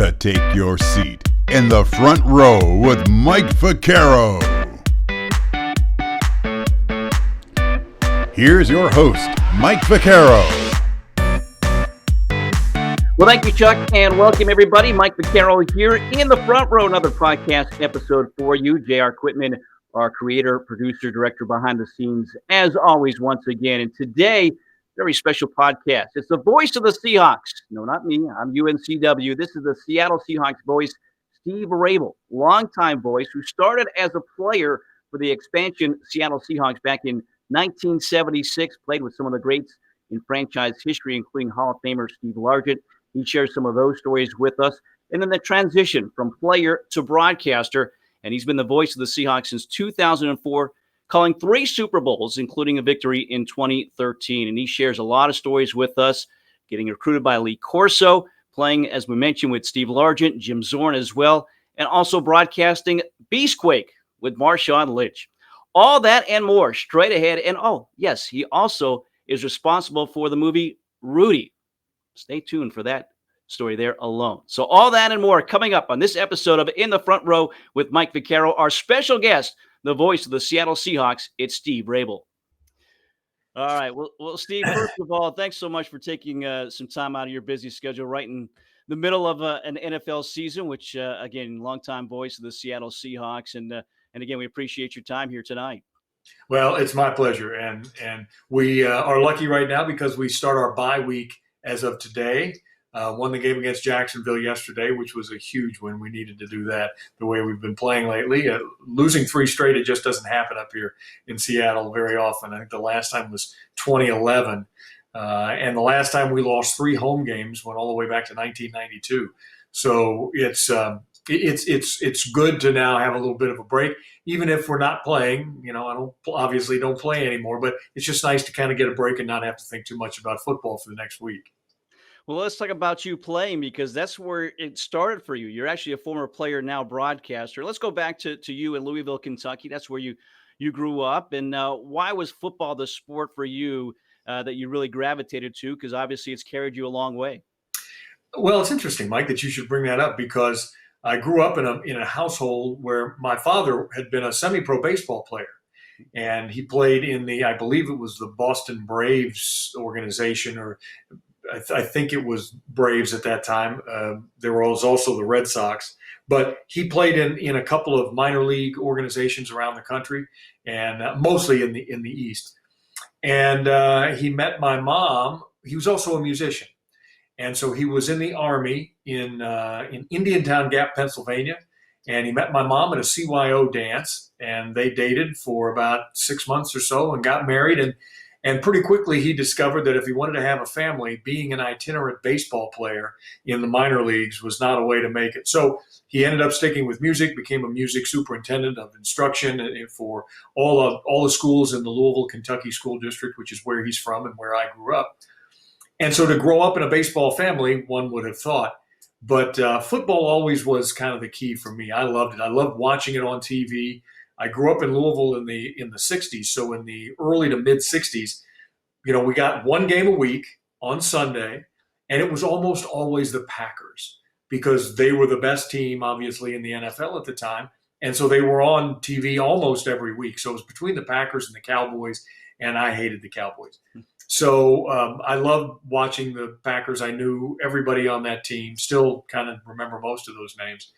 to take your seat in the front row with Mike Vaccaro. Here's your host, Mike Vaccaro. Well, thank you, Chuck, and welcome, everybody. Mike Vaccaro here in the front row, another podcast episode for you. J.R. Quitman, our creator, producer, director behind the scenes, as always, once again. And today, very special podcast. It's the voice of the Seahawks. No, not me. I'm UNCW. This is the Seattle Seahawks voice, Steve Raible, longtime voice who started as a player for the expansion Seattle Seahawks back in 1976, played with some of the greats in franchise history, including Hall of Famer Steve Largent. He shares some of those stories with us. And then the transition from player to broadcaster. And he's been the voice of the Seahawks since 2004, calling 3 Super Bowls, including a victory in 2013. And he shares a lot of stories with us, getting recruited by Lee Corso, playing, as we mentioned, with Steve Largent, Jim Zorn as well, and also broadcasting Beast Quake with Marshawn Lynch. All that and more straight ahead. And, oh, yes, he also is responsible for the movie Rudy. Stay tuned for that story there alone. So all that and more coming up on this episode of In the Front Row with Mike Vaccaro. Our special guest, the voice of the Seattle Seahawks, it's Steve Raible. All right. Well, Steve, first of all, thanks so much for taking some time out of your busy schedule right in the middle of an NFL season, which, again, longtime voice of the Seattle Seahawks. And again, we appreciate your time here tonight. Well, it's my pleasure. And we are lucky right now because we start our bye week as of today. Won the game against Jacksonville yesterday, which was a huge win. We needed to do that the way we've been playing lately. Losing 3 straight, it just doesn't happen up here in Seattle very often. I think the last time was 2011. And the last time we lost 3 home games went all the way back to 1992. So it's good to now have a little bit of a break, even if we're not playing. You know, I don't play anymore, but it's just nice to kind of get a break and not have to think too much about football for the next week. Well, let's talk about you playing, because that's where it started for you. You're actually a former player, now broadcaster. Let's go back to you in Louisville, Kentucky. That's where you grew up. And why was football the sport for you that you really gravitated to? Because obviously it's carried you a long way. Well, it's interesting, Mike, that you should bring that up, because I grew up in a household where my father had been a semi-pro baseball player. And he played in I believe it was the Boston Braves organization, or I think it was Braves at that time. There was also the Red Sox, but he played in a couple of minor league organizations around the country, and mostly in the East. And he met my mom. He was also a musician, and so he was in the Army in Indiantown Gap, Pennsylvania. And he met my mom at a CYO dance, and they dated for about 6 months or so and got married. And pretty quickly, he discovered that if he wanted to have a family, being an itinerant baseball player in the minor leagues was not a way to make it. So he ended up sticking with music, became a music superintendent of instruction for all the schools in the Louisville, Kentucky school district, which is where he's from and where I grew up. And so to grow up in a baseball family, one would have thought. But football always was kind of the key for me. I loved it. I loved watching it on TV. I grew up in Louisville in the 60s, so in the early to mid 60s, we got 1 game a week on Sunday, and it was almost always the Packers, because they were the best team, obviously, in the NFL at the time, and so they were on TV almost every week. So it was between the Packers and the Cowboys, and I hated the Cowboys. So I loved watching the Packers. I knew everybody on that team, still kind of remember most of those names.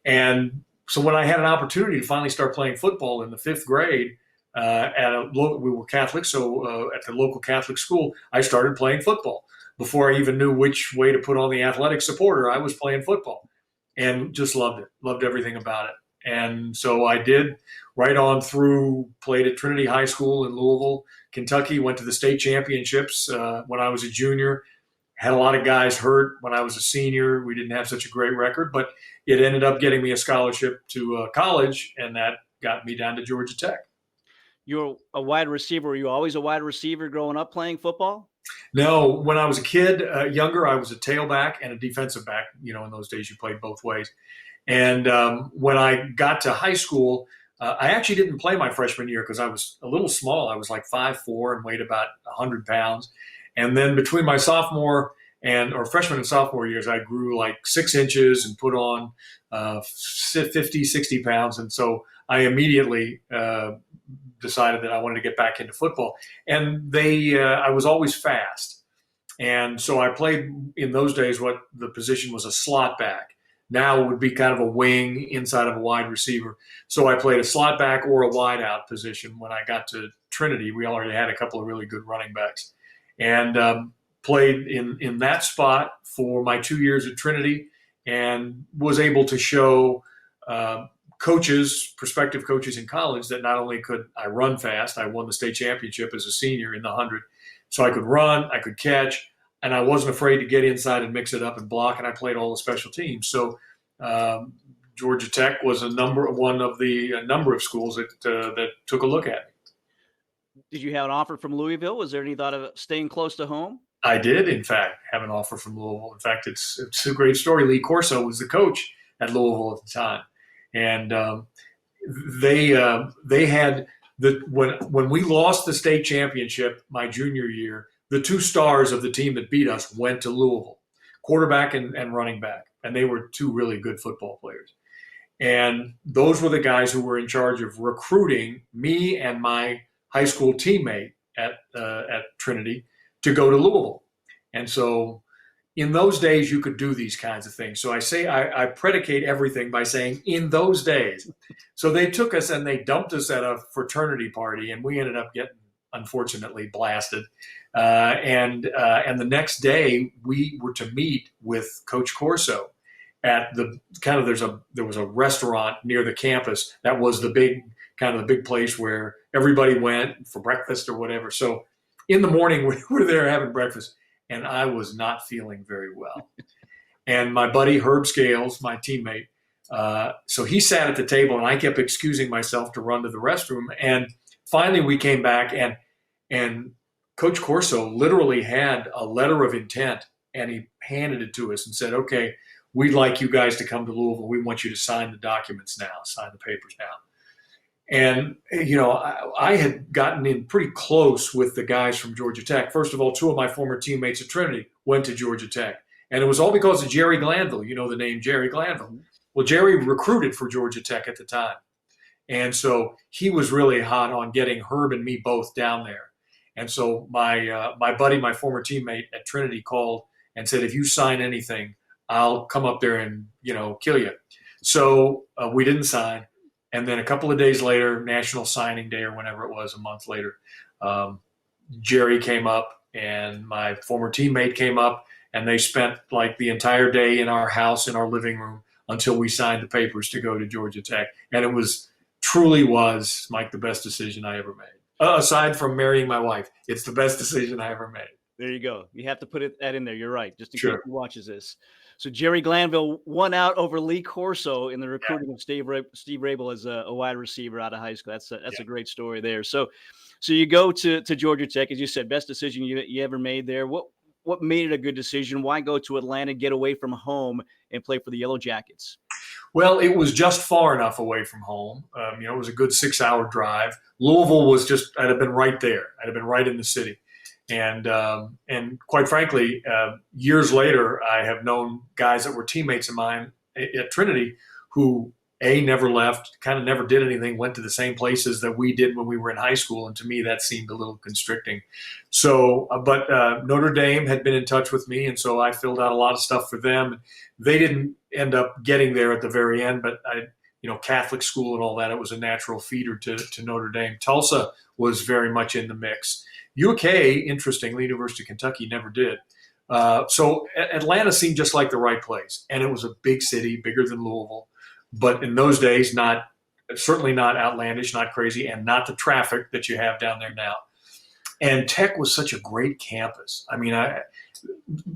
And so when I had an opportunity to finally start playing football in the 5th grade, we were Catholic, so at the local Catholic school, I started playing football. Before I even knew which way to put on the athletic supporter, I was playing football and just loved it, loved everything about it. And so I did right on through, played at Trinity High School in Louisville, Kentucky, went to the state championships when I was a junior. Had a lot of guys hurt when I was a senior. We didn't have such a great record, but it ended up getting me a scholarship to college, and that got me down to Georgia Tech. You're a wide receiver. Were you always a wide receiver growing up playing football? No, when I was a kid, younger, I was a tailback and a defensive back. In those days you played both ways. And when I got to high school, I actually didn't play my freshman year because I was a little small. I was like 5'4" and weighed about 100 pounds. And then between my sophomore or freshman and sophomore years, I grew like 6 inches and put on 50, 60 pounds. And so I immediately decided that I wanted to get back into football. And I was always fast. And so I played in those days what the position was a slot back. Now it would be kind of a wing inside of a wide receiver. So I played a slot back or a wide out position. When I got to Trinity, we already had a couple of really good running backs. And played in that spot for my 2 years at Trinity, and was able to show prospective coaches in college, that not only could I run fast, I won the state championship as a senior in the 100. So I could run, I could catch, and I wasn't afraid to get inside and mix it up and block, and I played all the special teams. So Georgia Tech was one of the number of schools that took a look at me. Did you have an offer from Louisville? Was there any thought of staying close to home? I did, in fact, have an offer from Louisville. In fact, it's a great story. Lee Corso was the coach at Louisville at the time, and they had when we lost the state championship my junior year, the 2 stars of the team that beat us went to Louisville, quarterback and running back, and they were 2 really good football players. And those were the guys who were in charge of recruiting me and my high school teammate at Trinity to go to Louisville. And so in those days, you could do these kinds of things. So I predicate everything by saying in those days. So they took us and they dumped us at a fraternity party, and we ended up getting, unfortunately, blasted. And the next day we were to meet with Coach Corso at there was a restaurant near the campus that was the big place where everybody went for breakfast or whatever. So in the morning, we were there having breakfast, and I was not feeling very well. And my buddy Herb Scales, my teammate, so he sat at the table, and I kept excusing myself to run to the restroom. And finally, we came back, and Coach Corso literally had a letter of intent, and he handed it to us and said, "Okay, we'd like you guys to come to Louisville. We want you to sign the documents now, sign the papers now." And, I had gotten in pretty close with the guys from Georgia Tech. First of all, 2 of my former teammates at Trinity went to Georgia Tech. And it was all because of Jerry Glanville. You know the name Jerry Glanville. Well, Jerry recruited for Georgia Tech at the time. And so he was really hot on getting Herb and me both down there. And so my buddy, my former teammate at Trinity, called and said, "If you sign anything, I'll come up there and, kill you." So we didn't sign. And then a couple of days later, National Signing Day or whenever it was, a month later, Jerry came up and my former teammate came up, and they spent like the entire day in our house, in our living room, until we signed the papers to go to Georgia Tech. And it truly was, Mike, the best decision I ever made. Aside from marrying my wife, it's the best decision I ever made. There you go. You have to put that in there. You're right. Just in Sure. case he watches this. So Jerry Glanville won out over Lee Corso in the recruiting of Steve Raible as a wide receiver out of high school. That's a great story there. So you go to Georgia Tech, as you said, best decision you ever made there. What made it a good decision? Why go to Atlanta, get away from home, and play for the Yellow Jackets? Well, it was just far enough away from home. It was a good 6-hour drive. Louisville was I'd have been right there. I'd have been right in the city. And quite frankly, years later, I have known guys that were teammates of mine at Trinity who never left, kind of never did anything, went to the same places that we did when we were in high school. And to me, that seemed a little constricting. So, but Notre Dame had been in touch with me, and so I filled out a lot of stuff for them. They didn't end up getting there at the very end, but Catholic school and all that, it was a natural feeder to Notre Dame. Tulsa was very much in the mix. UK, interestingly, University of Kentucky never did. So Atlanta seemed just like the right place. And it was a big city, bigger than Louisville. But in those days, certainly not outlandish, not crazy, and not the traffic that you have down there now. And Tech was such a great campus. I mean,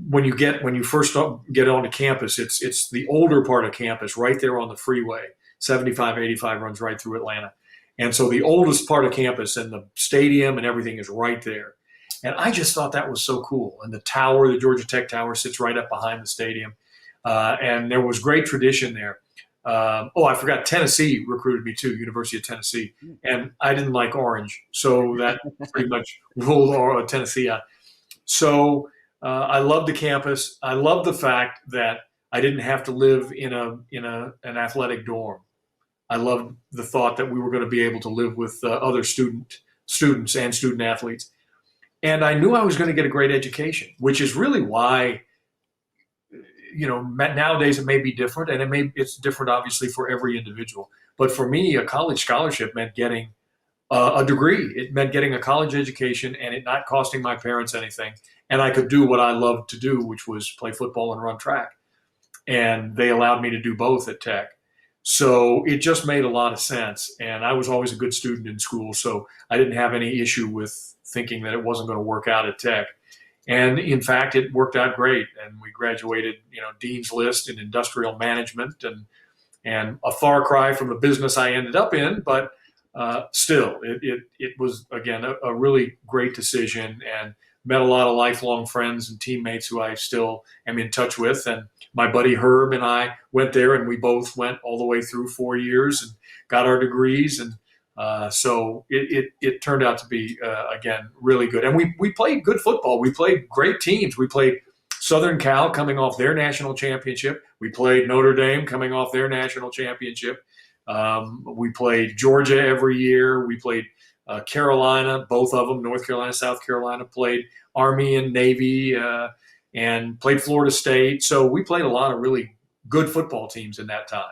when you first get onto campus, it's the older part of campus right there on the freeway. 75, 85 runs right through Atlanta. And so the oldest part of campus and the stadium and everything is right there. And I just thought that was so cool. And the Georgia Tech Tower sits right up behind the stadium. And there was great tradition there. I forgot, Tennessee recruited me too, University of Tennessee. And I didn't like orange. So that pretty much ruled Tennessee out. So I loved the campus. I loved the fact that I didn't have to live in an athletic dorm. I loved the thought that we were going to be able to live with other students and student athletes. And I knew I was going to get a great education, which is really why, nowadays it may be different, and it's different obviously for every individual. But for me, a college scholarship meant getting a degree. It meant getting a college education and it not costing my parents anything. And I could do what I loved to do, which was play football and run track. And they allowed me to do both at Tech. So it just made a lot of sense. And I was always a good student in school, so I didn't have any issue with thinking that it wasn't going to work out at Tech. And in fact, it worked out great. And we graduated, Dean's List in industrial management, and a far cry from the business I ended up in, but still, it was, again, a really great decision, and met a lot of lifelong friends and teammates who I still am in touch with. And my buddy Herb and I went there, and we both went all the way through 4 years and got our degrees. And so it turned out to be, again, really good. And we played good football. We played great teams. We played Southern Cal coming off their national championship. We played Notre Dame coming off their national championship. We played Georgia every year. We played Carolina, both of them, North Carolina, South Carolina, played Army and Navy, and played Florida State. So we played a lot of really good football teams in that time.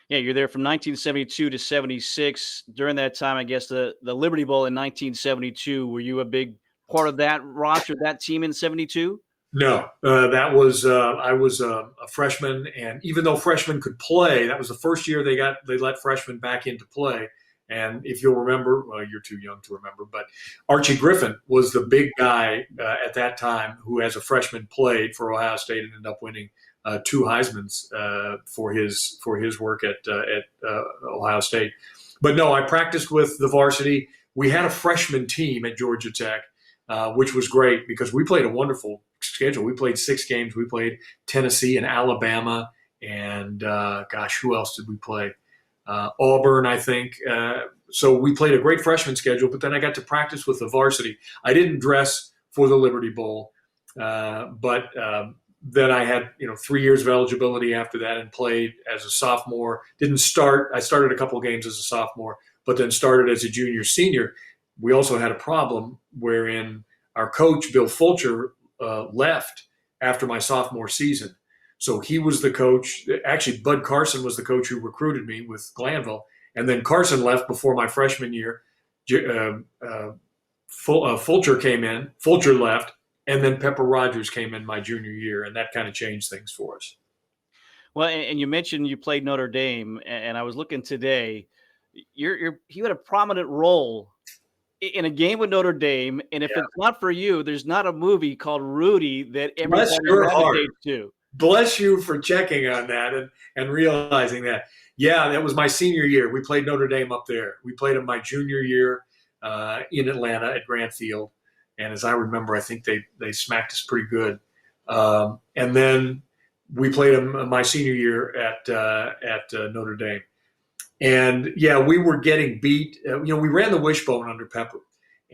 Yeah, you're there from 1972 to 76. During that time, I guess the Liberty Bowl in 1972, were you a big part of that roster, that team in 72? No, that was I was a freshman, and even though freshmen could play, that was the first year they let freshmen back into play. And if you'll remember, well, you're too young to remember, but Archie Griffin was the big guy at that time who, as a freshman, played for Ohio State and ended up winning 2 Heismans for his work at Ohio State. But no, I practiced with the varsity. We had a freshman team at Georgia Tech, which was great because we played a wonderful schedule. We played 6 games. We played Tennessee and Alabama, and who else did we play? Auburn, I think. So we played a great freshman schedule, but then I got to practice with the varsity. I didn't dress for the Liberty Bowl, but then I had 3 years of eligibility after that and played as a sophomore. Didn't start. I started a couple of games as a sophomore, but then started as a junior, senior. We also had a problem wherein our coach, Bill Fulcher, left after my sophomore season. So he was the coach. Actually, Bud Carson was the coach who recruited me with Glanville. And then Carson left before my freshman year. Fulcher came in. Fulcher left. And then Pepper Rogers came in my junior year. And that kind of changed things for us. Well, and you mentioned you played Notre Dame. And I was looking today. You had a prominent role in a game with Notre Dame. And if it's not for you, there's not a movie called Rudy that everybody gravitates to. Bless you for checking on that and realizing that. Yeah, that was my senior year. We played Notre Dame up there. We played them my junior year in Atlanta at Grant Field. And as I remember, I think they smacked us pretty good. And then we played them my senior year at Notre Dame. And, yeah, we were getting beat. We ran the wishbone under Pepper.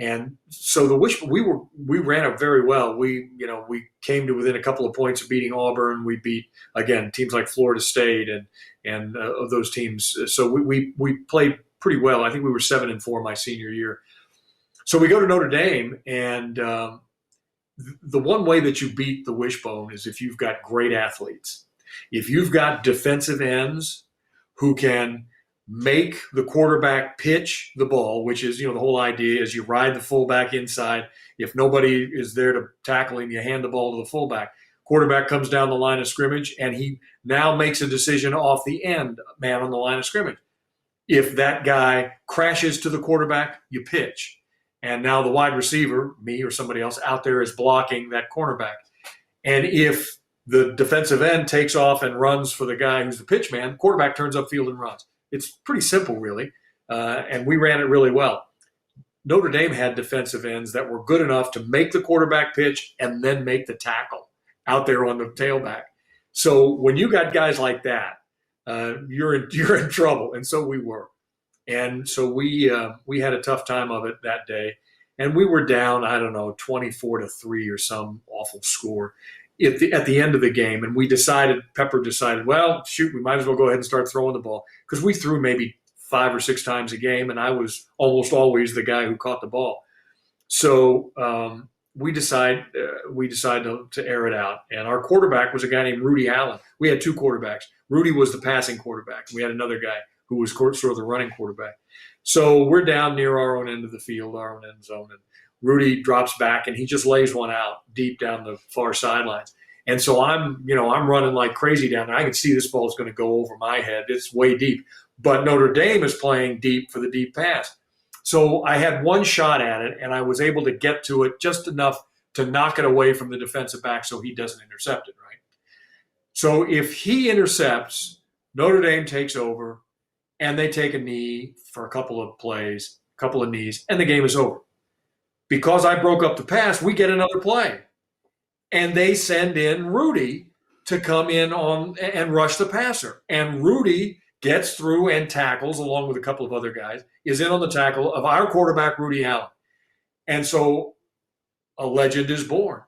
And so we ran it very well. We came to within a couple of points of beating Auburn. We beat, again, teams like Florida State and of those teams. So we played pretty well. I think we were 7-4 my senior year. So we go to Notre Dame, and the one way that you beat the wishbone is if you've got great athletes. If you've got defensive ends who can make the quarterback pitch the ball, which is, the whole idea is you ride the fullback inside. If nobody is there to tackle him, you hand the ball to the fullback. Quarterback comes down the line of scrimmage, and he now makes a decision off the end man on the line of scrimmage. If that guy crashes to the quarterback, you pitch. And now the wide receiver, me or somebody else out there, is blocking that cornerback. And if the defensive end takes off and runs for the guy who's the pitch man, quarterback turns upfield and runs. It's pretty simple, really, and we ran it really well. Notre Dame had defensive ends that were good enough to make the quarterback pitch and then make the tackle out there on the tailback. So when you got guys like that, you're in trouble, and so we were. And so we had a tough time of it that day. and we were down, I don't know, 24-3 or some awful score at the end of the game. And Pepper decided, well, shoot, we might as well go ahead and start throwing the ball, because we threw maybe 5 or 6 times a game, and I was almost always the guy who caught the ball. So we decided to air it out. And our quarterback was a guy named Rudy Allen. We had 2 quarterbacks. Rudy was the passing quarterback. We had another guy who was sort of the running quarterback. So we're down near our own end of the field, our own end zone, and Rudy drops back and he just lays one out deep down the far sidelines. And so I'm running like crazy down there. I can see this ball is going to go over my head. It's way deep. But Notre Dame is playing deep for the deep pass. So I had one shot at it, and I was able to get to it just enough to knock it away from the defensive back so he doesn't intercept it, right? So if he intercepts, Notre Dame takes over, and they take a knee for a couple of plays, a couple of knees, and the game is over. Because I broke up the pass, we get another play. And they send in Rudy to come in on and rush the passer. And Rudy gets through and tackles, along with a couple of other guys, is in on the tackle of our quarterback, Rudy Allen. And so a legend is born.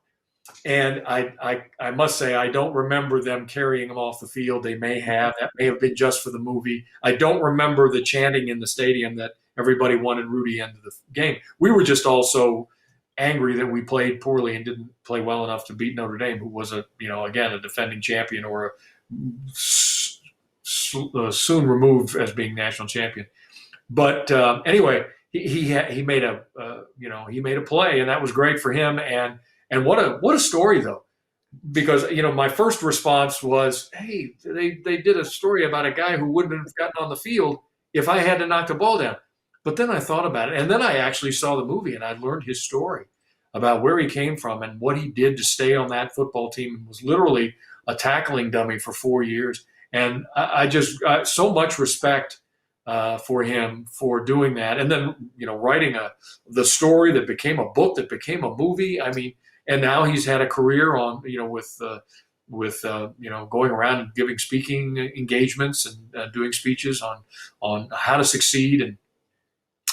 And I must say, I don't remember them carrying him off the field. They may have. That may have been just for the movie. I don't remember the chanting in the stadium that everybody wanted Rudy into the game. We were just all so angry that we played poorly and didn't play well enough to beat Notre Dame, who was a defending champion, or soon removed as being national champion. But anyway, he made a play, and that was great for him. And what a story, though, because my first response was, hey, they did a story about a guy who wouldn't have gotten on the field if I had to knock the ball down. But then I thought about it, and then I actually saw the movie, and I learned his story about where he came from and what he did to stay on that football team, and was literally a tackling dummy for 4 years. And I just so much respect for him for doing that, and then writing the story that became a book, that became a movie. I mean, and now he's had a career on with going around and giving speaking engagements and doing speeches on how to succeed, and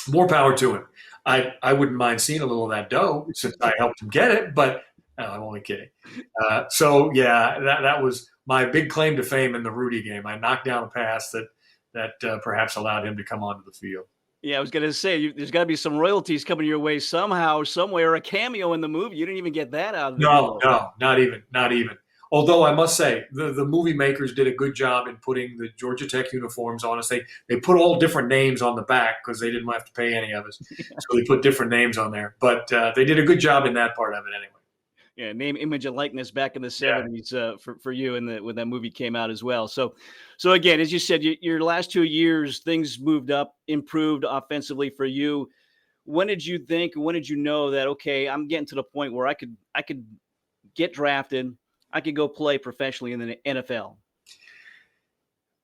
more power to him. I wouldn't mind seeing a little of that dough since I helped him get it, but no, I'm only kidding. So yeah, that was my big claim to fame in the Rudy game. I knocked down a pass that perhaps allowed him to come onto the field. Yeah, I was going to say, there's got to be some royalties coming your way somehow, somewhere, a cameo in the movie. You didn't even get that out of the No, not even. Although I must say, the movie makers did a good job in putting the Georgia Tech uniforms on us. They put all different names on the back because they didn't have to pay any of us. So they put different names on there. But they did a good job in that part of it anyway. Yeah, name, image, and likeness back in the 70s for you when that movie came out as well. So again, as you said, your last 2 years, things moved up, improved offensively for you. When did you know that, okay, I'm getting to the point where I could get drafted, I could go play professionally in the NFL?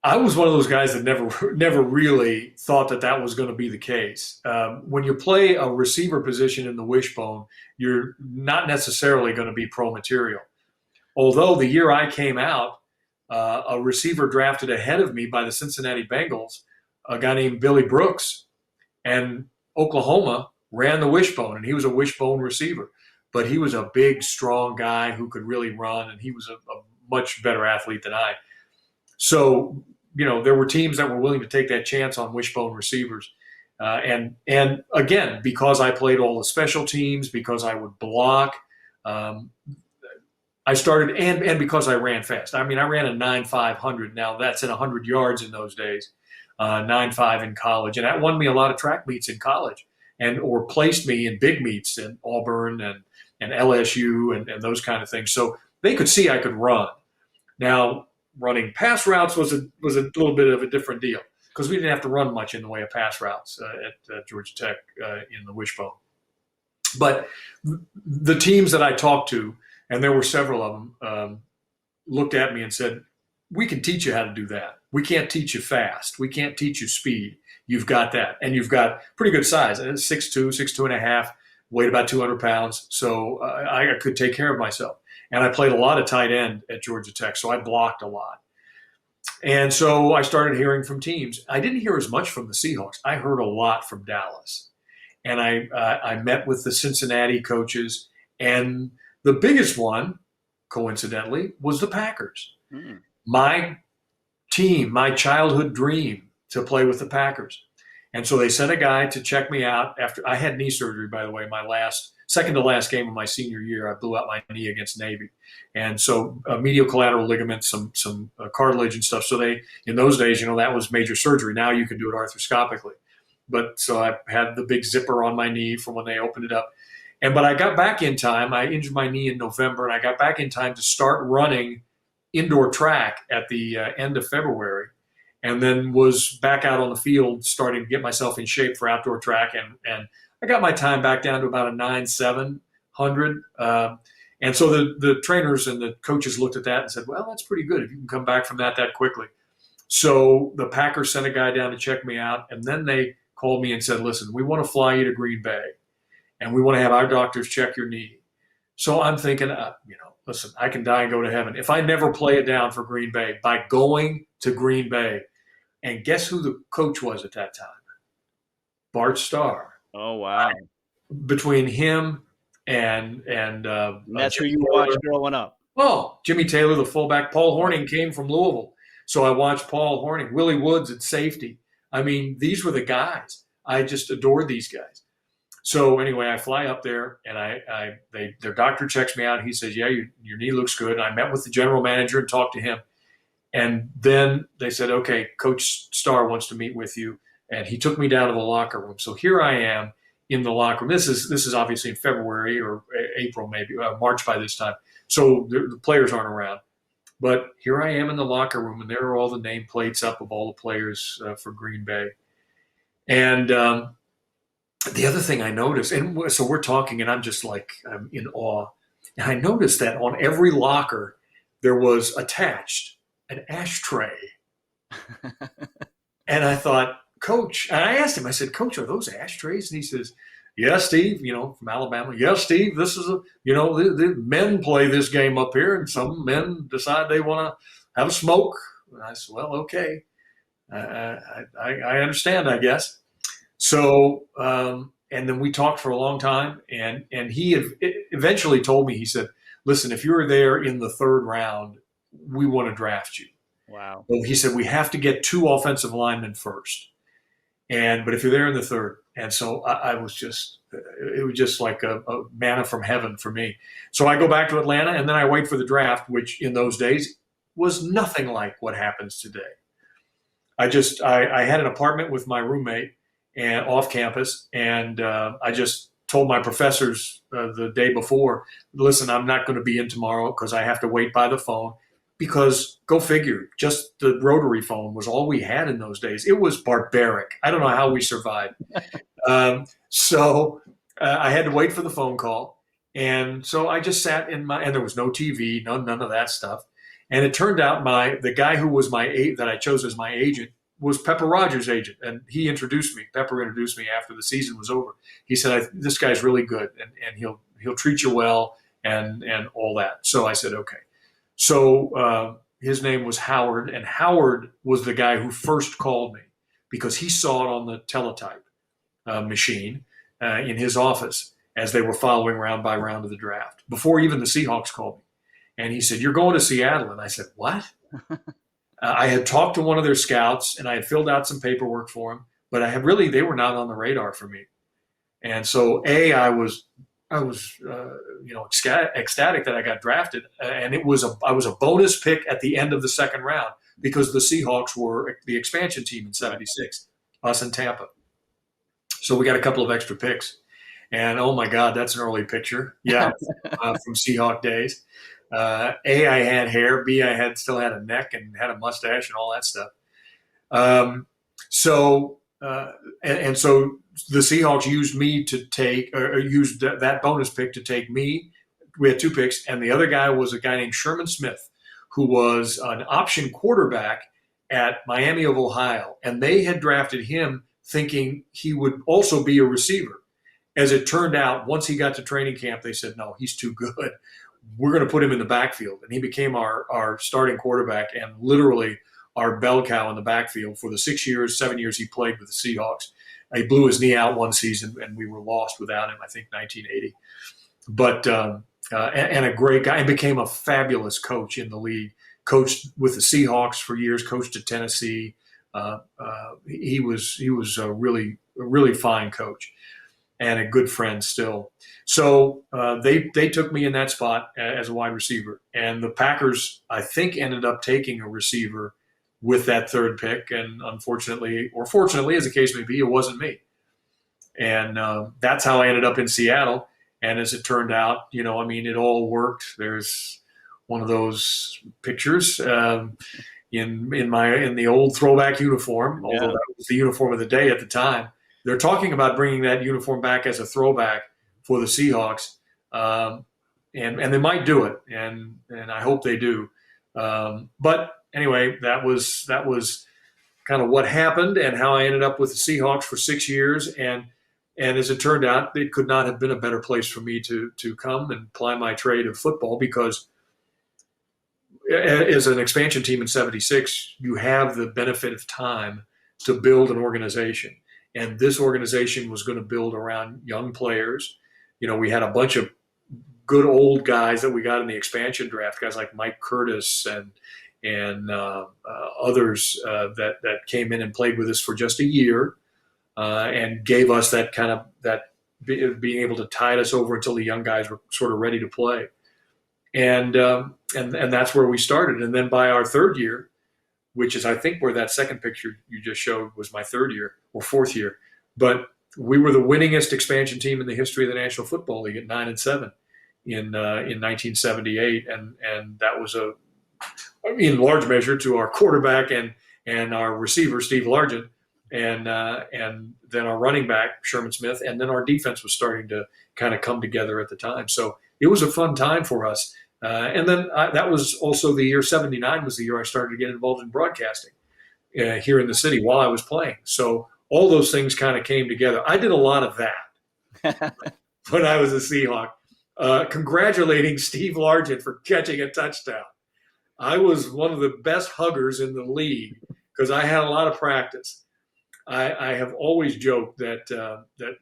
I was one of those guys that never really thought that was going to be the case. When you play a receiver position in the wishbone, you're not necessarily going to be pro material. Although the year I came out, a receiver drafted ahead of me by the Cincinnati Bengals, a guy named Billy Brooks, and Oklahoma ran the wishbone, and he was a wishbone receiver. But he was a big, strong guy who could really run, and he was a much better athlete than I. So, there were teams that were willing to take that chance on wishbone receivers. And again, because I played all the special teams, because I would block, I started, and because I ran fast. I mean, I ran a 9.500. Now that's in 100 yards in those days, 9.5 in college. And that won me a lot of track meets in college, or placed me in big meets in Auburn and LSU and those kind of things. So they could see I could run. Now, running pass routes was a little bit of a different deal, because we didn't have to run much in the way of pass routes at Georgia Tech in the wishbone. But the teams that I talked to, and there were several of them, looked at me and said, we can teach you how to do that. We can't teach you fast. We can't teach you speed. You've got that. And you've got pretty good size. 6'2", 6'2.5", weighed about 200 pounds. So I could take care of myself. And I played a lot of tight end at Georgia Tech, so I blocked a lot. And so I started hearing from teams. I didn't hear as much from the Seahawks. I heard a lot from Dallas. and I met with the Cincinnati coaches, and the biggest one, coincidentally, was the Packers. Mm. My team, my childhood dream to play with the Packers. And so they sent a guy to check me out after I had knee surgery, by the way, my second to last game of my senior year. I blew out my knee against Navy. And so medial collateral ligament, some cartilage and stuff. So in those days, that was major surgery. Now you can do it arthroscopically. But so I had the big zipper on my knee from when they opened it up. But I got back in time. I injured my knee in November, and I got back in time to start running indoor track at the end of February, and then was back out on the field starting to get myself in shape for outdoor track. And I got my time back down to about a 9,700. And so the trainers and the coaches looked at that and said, well, that's pretty good if you can come back from that quickly. So the Packers sent a guy down to check me out, and then they called me and said, listen, we want to fly you to Green Bay, and we want to have our doctors check your knee. So I'm thinking, listen, I can die and go to heaven if I never play it down for Green Bay by going to Green Bay. And guess who the coach was at that time? Bart Starr. Oh, wow. Between him and that's who you watched growing up. Oh, Jimmy Taylor, the fullback. Paul Hornung came from Louisville. So I watched Paul Hornung, Willie Woods at safety. I mean, these were the guys. I just adored these guys. So anyway, I fly up there, and their doctor checks me out. He says, yeah, your knee looks good. And I met with the general manager and talked to him. And then they said, okay, Coach Starr wants to meet with you. And he took me down to the locker room. So here I am in the locker room. This is obviously in February or April, maybe March by this time. So the players aren't around. But here I am in the locker room, and there are all the nameplates up of all the players for Green Bay. And the other thing I noticed, and so we're talking, and I'm just like, I'm in awe. And I noticed that on every locker there was attached an ashtray. And I thought, Coach, and I asked him, I said, Coach, are those ashtrays? And he says, yeah, Steve, from Alabama. Yeah, Steve, this is the men play this game up here, and some men decide they want to have a smoke. And I said, well, okay. I understand, I guess. So, and then we talked for a long time, and he eventually told me, he said, listen, if you're there in the third round, we want to draft you. Wow. Well, he said, we have to get 2 offensive linemen first. But if you're there in the third. And so it was just like a manna from heaven for me. So I go back to Atlanta, and then I wait for the draft, which in those days was nothing like what happens today. I had an apartment with my roommate and off campus, and I just told my professors the day before, listen, I'm not going to be in tomorrow because I have to wait by the phone. Because go figure, just the rotary phone was all we had in those days. It was barbaric. I don't know how we survived. So I had to wait for the phone call. And so I just sat and there was no TV, none of that stuff. And it turned out the guy who was that I chose as my agent was Pepper Rogers' agent. And he introduced me. Pepper introduced me after the season was over. He said, this guy's really good, and he'll treat you well and all that. So I said, okay. So his name was Howard, and Howard was the guy who first called me because he saw it on the teletype machine in his office as they were following round by round of the draft, before even the Seahawks called me. And he said, you're going to Seattle. And I said, what? I had talked to one of their scouts, and I had filled out some paperwork for him, but they were not on the radar for me. And so I was ecstatic that I got drafted, and I was a bonus pick at the end of the second round because the Seahawks were the expansion team in '76, us and Tampa. So we got a couple of extra picks, and oh my God, that's an early picture, yeah, from Seahawk days. I had hair. B, I still had a neck and had a mustache and all that stuff. So the Seahawks used me to used that bonus pick to take me. We had 2 picks, and the other guy was a guy named Sherman Smith, who was an option quarterback at Miami of Ohio. And they had drafted him thinking he would also be a receiver. As it turned out, once he got to training camp, they said, no, he's too good. We're going to put him in the backfield. And he became our starting quarterback and literally our bell cow in the backfield for the 7 years he played with the Seahawks. he blew his knee out one season, and we were lost without him. I think 1980. But and a great guy, and became a fabulous coach in the league. Coached with the Seahawks for years. Coached at Tennessee. He was a really fine coach, and a good friend still. So they took me in that spot as a wide receiver, and the Packers, I think, ended up taking a receiver with that third pick, and unfortunately, or fortunately, as the case may be, it wasn't me. And that's how I ended up in Seattle. And as it turned out, it all worked. There's one of those pictures in the old throwback uniform, although that was the uniform of the day at the time. They're talking about bringing that uniform back as a throwback for the Seahawks, and they might do it, and I hope they do. But anyway, that was kind of what happened and how I ended up with the Seahawks for 6 years. And as it turned out, it could not have been a better place for me to come and ply my trade of football, because as an expansion team in '76, you have the benefit of time to build an organization. And this organization was going to build around young players. We had a bunch of good old guys that we got in the expansion draft, guys like Mike Curtis and others that came in and played with us for just a year and gave us that being able to tide us over until the young guys were sort of ready to play. And that's where we started. And then by our third year, which is I think where that second picture you just showed was my third year or fourth year, but we were the winningest expansion team in the history of the National Football League at 9-7 in 1978, and that was in large measure to our quarterback and our receiver Steve Largent, and then our running back Sherman Smith, and then our defense was starting to kind of come together at the time. So it was a fun time for us. And then that was also the year '79 was the year I started to get involved in broadcasting here in the city while I was playing. So all those things kind of came together. I did a lot of that when I was a Seahawk. Congratulating Steve Largent for catching a touchdown. I was one of the best huggers in the league because I had a lot of practice. I have always joked that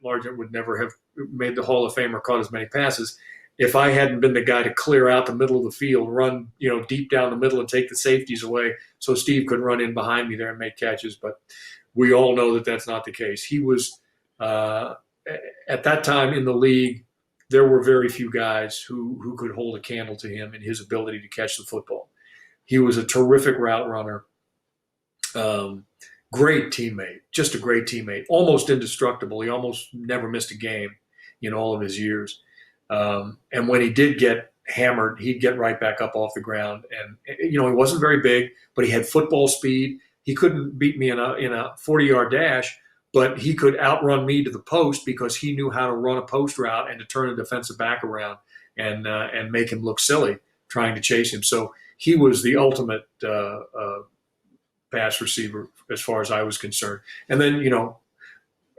Largent would never have made the Hall of Fame or caught as many passes if I hadn't been the guy to clear out the middle of the field, run deep down the middle and take the safeties away so Steve could run in behind me there and make catches. But we all know that that's not the case. He was at that time in the league, there were very few guys who could hold a candle to him in his ability to catch the football. He was a terrific route runner, great teammate, just a great teammate, almost indestructible. He almost never missed a game in all of his years. And when he did get hammered, he'd get right back up off the ground. And, he wasn't very big, but he had football speed. He couldn't beat me in a 40-yard dash, but he could outrun me to the post because he knew how to run a post route and to turn a defensive back around and make him look silly trying to chase him. So he was the ultimate pass receiver as far as I was concerned. And then,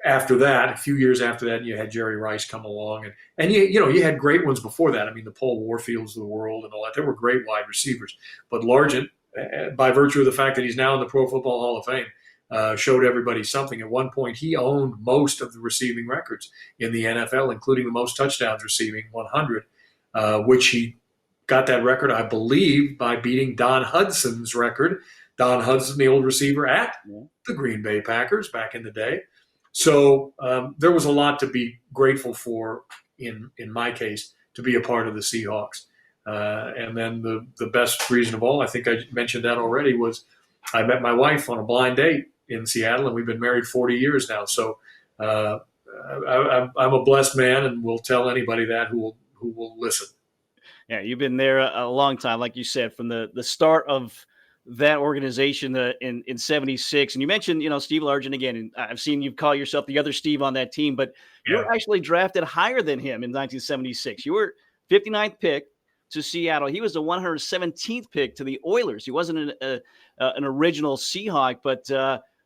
after that, a few years after that, you had Jerry Rice come along, and you had great ones before that. I mean, the Paul Warfields of the world and all that. They were great wide receivers. But Largent, by virtue of the fact that he's now in the Pro Football Hall of Fame, showed everybody something. At one point, he owned most of the receiving records in the NFL, including the most touchdowns receiving, 100, which he got that record, I believe, by beating Don Hudson's record. Don Hudson, the old receiver at the Green Bay Packers back in the day. So there was a lot to be grateful for in my case to be a part of the Seahawks. And then the best reason of all, I think I mentioned that already, was I met my wife on a blind date in Seattle, and we've been married 40 years now. So I'm a blessed man, and will tell anybody that who will listen. Yeah, you've been there a long time, like you said, from the start of that organization in '76. And you mentioned, Steve Largent again, and I've seen you call yourself the other Steve on that team, but you were actually drafted higher than him in 1976. You were 59th pick to Seattle. He was the 117th pick to the Oilers. He wasn't an original Seahawk, but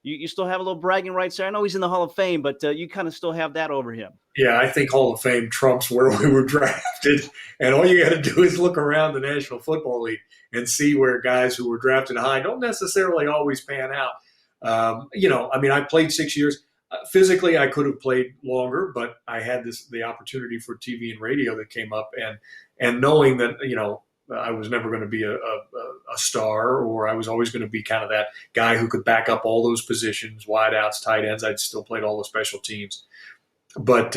you still have a little bragging rights there. I know he's in the Hall of Fame, but you kind of still have that over him. Yeah, I think Hall of Fame trumps where we were drafted. And all you got to do is look around the National Football League and see where guys who were drafted high don't necessarily always pan out. I played 6 years. Physically, I could have played longer, but I had the opportunity for TV and radio that came up, and knowing that I was never going to be a star, or I was always going to be kind of that guy who could back up all those positions, wideouts, tight ends. I'd still played all the special teams, but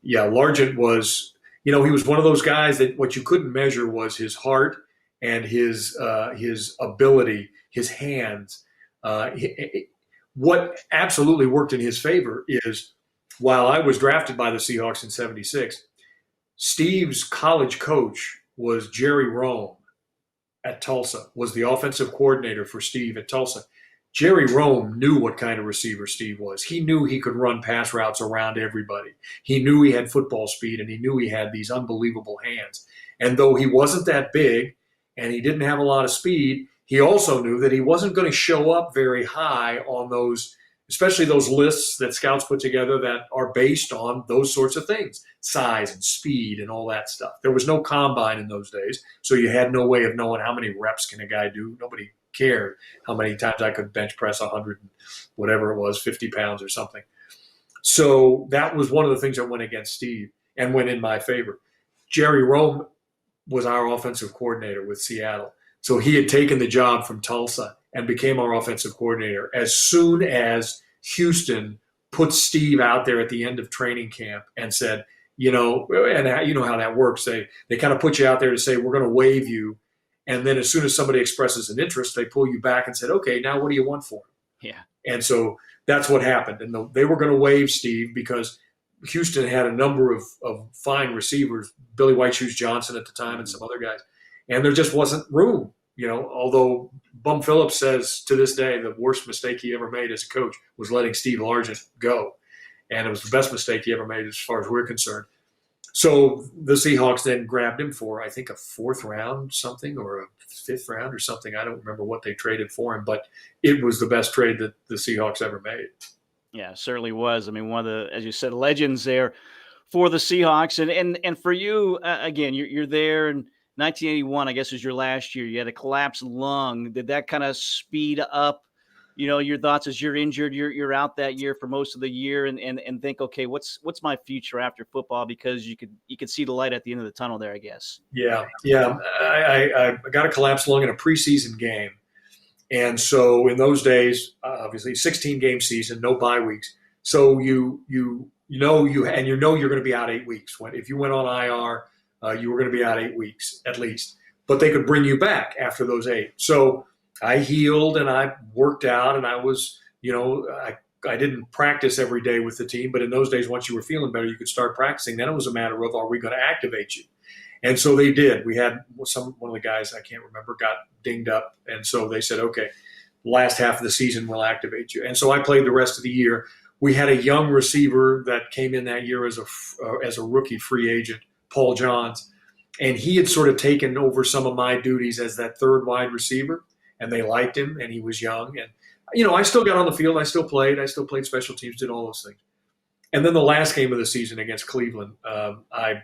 Largent was, he was one of those guys that what you couldn't measure was his heart and his ability, his hands. What absolutely worked in his favor is, while I was drafted by the Seahawks in '76, Steve's college coach was Jerry Rome at Tulsa, was the offensive coordinator for Steve at Tulsa. Jerry Rome knew what kind of receiver Steve was. He knew he could run pass routes around everybody. He knew he had football speed, and he knew he had these unbelievable hands. And though he wasn't that big and he didn't have a lot of speed, he also knew that he wasn't going to show up very high on those, especially those lists that scouts put together that are based on those sorts of things, size and speed and all that stuff. There was no combine in those days, so you had no way of knowing how many reps can a guy do. Nobody cared how many times I could bench press 100 and whatever it was, 50 pounds or something. So that was one of the things that went against Steve and went in my favor. Jerry Rome was our offensive coordinator with Seattle. So he had taken the job from Tulsa and became our offensive coordinator as soon as Houston put Steve out there at the end of training camp and said, and you know how that works. They kind of put you out there to say, we're going to waive you. And then as soon as somebody expresses an interest, they pull you back and said, okay, now what do you want for him? Yeah. And so that's what happened. And they were going to waive Steve because Houston had a number of fine receivers, Billy White Shoes Johnson at the time and some other guys. And there just wasn't room, although Bum Phillips says to this day the worst mistake he ever made as a coach was letting Steve Largent go. And it was the best mistake he ever made as far as we're concerned. So the Seahawks then grabbed him for, I think, a 4th round something or a 5th round or something. I don't remember what they traded for him, but it was the best trade that the Seahawks ever made. Yeah, certainly was. I mean, one of the, as you said, legends there for the Seahawks. And for you, again, you're there in 1981, I guess was your last year. You had a collapsed lung. Did that kind of speed up, your thoughts as you're injured, you're out that year for most of the year and think, okay, what's my future after football? Because you could see the light at the end of the tunnel there, I guess. Yeah. I got a collapsed lung in a preseason game. And so in those days, obviously 16-game season, no bye weeks. So you're going to be out 8 weeks. If you went on IR, you were going to be out 8 weeks at least. But they could bring you back after those 8. So I healed and I worked out and I was, I didn't practice every day with the team. But in those days, once you were feeling better, you could start practicing. Then it was a matter of, are we going to activate you? And so they did. We had one of the guys, I can't remember, got dinged up. And so they said, okay, last half of the season, we'll activate you. And so I played the rest of the year. We had a young receiver that came in that year as a rookie free agent, Paul Johns. And he had sort of taken over some of my duties as that third wide receiver. And they liked him, and he was young. And, I still got on the field. I still played special teams, did all those things. And then the last game of the season against Cleveland, I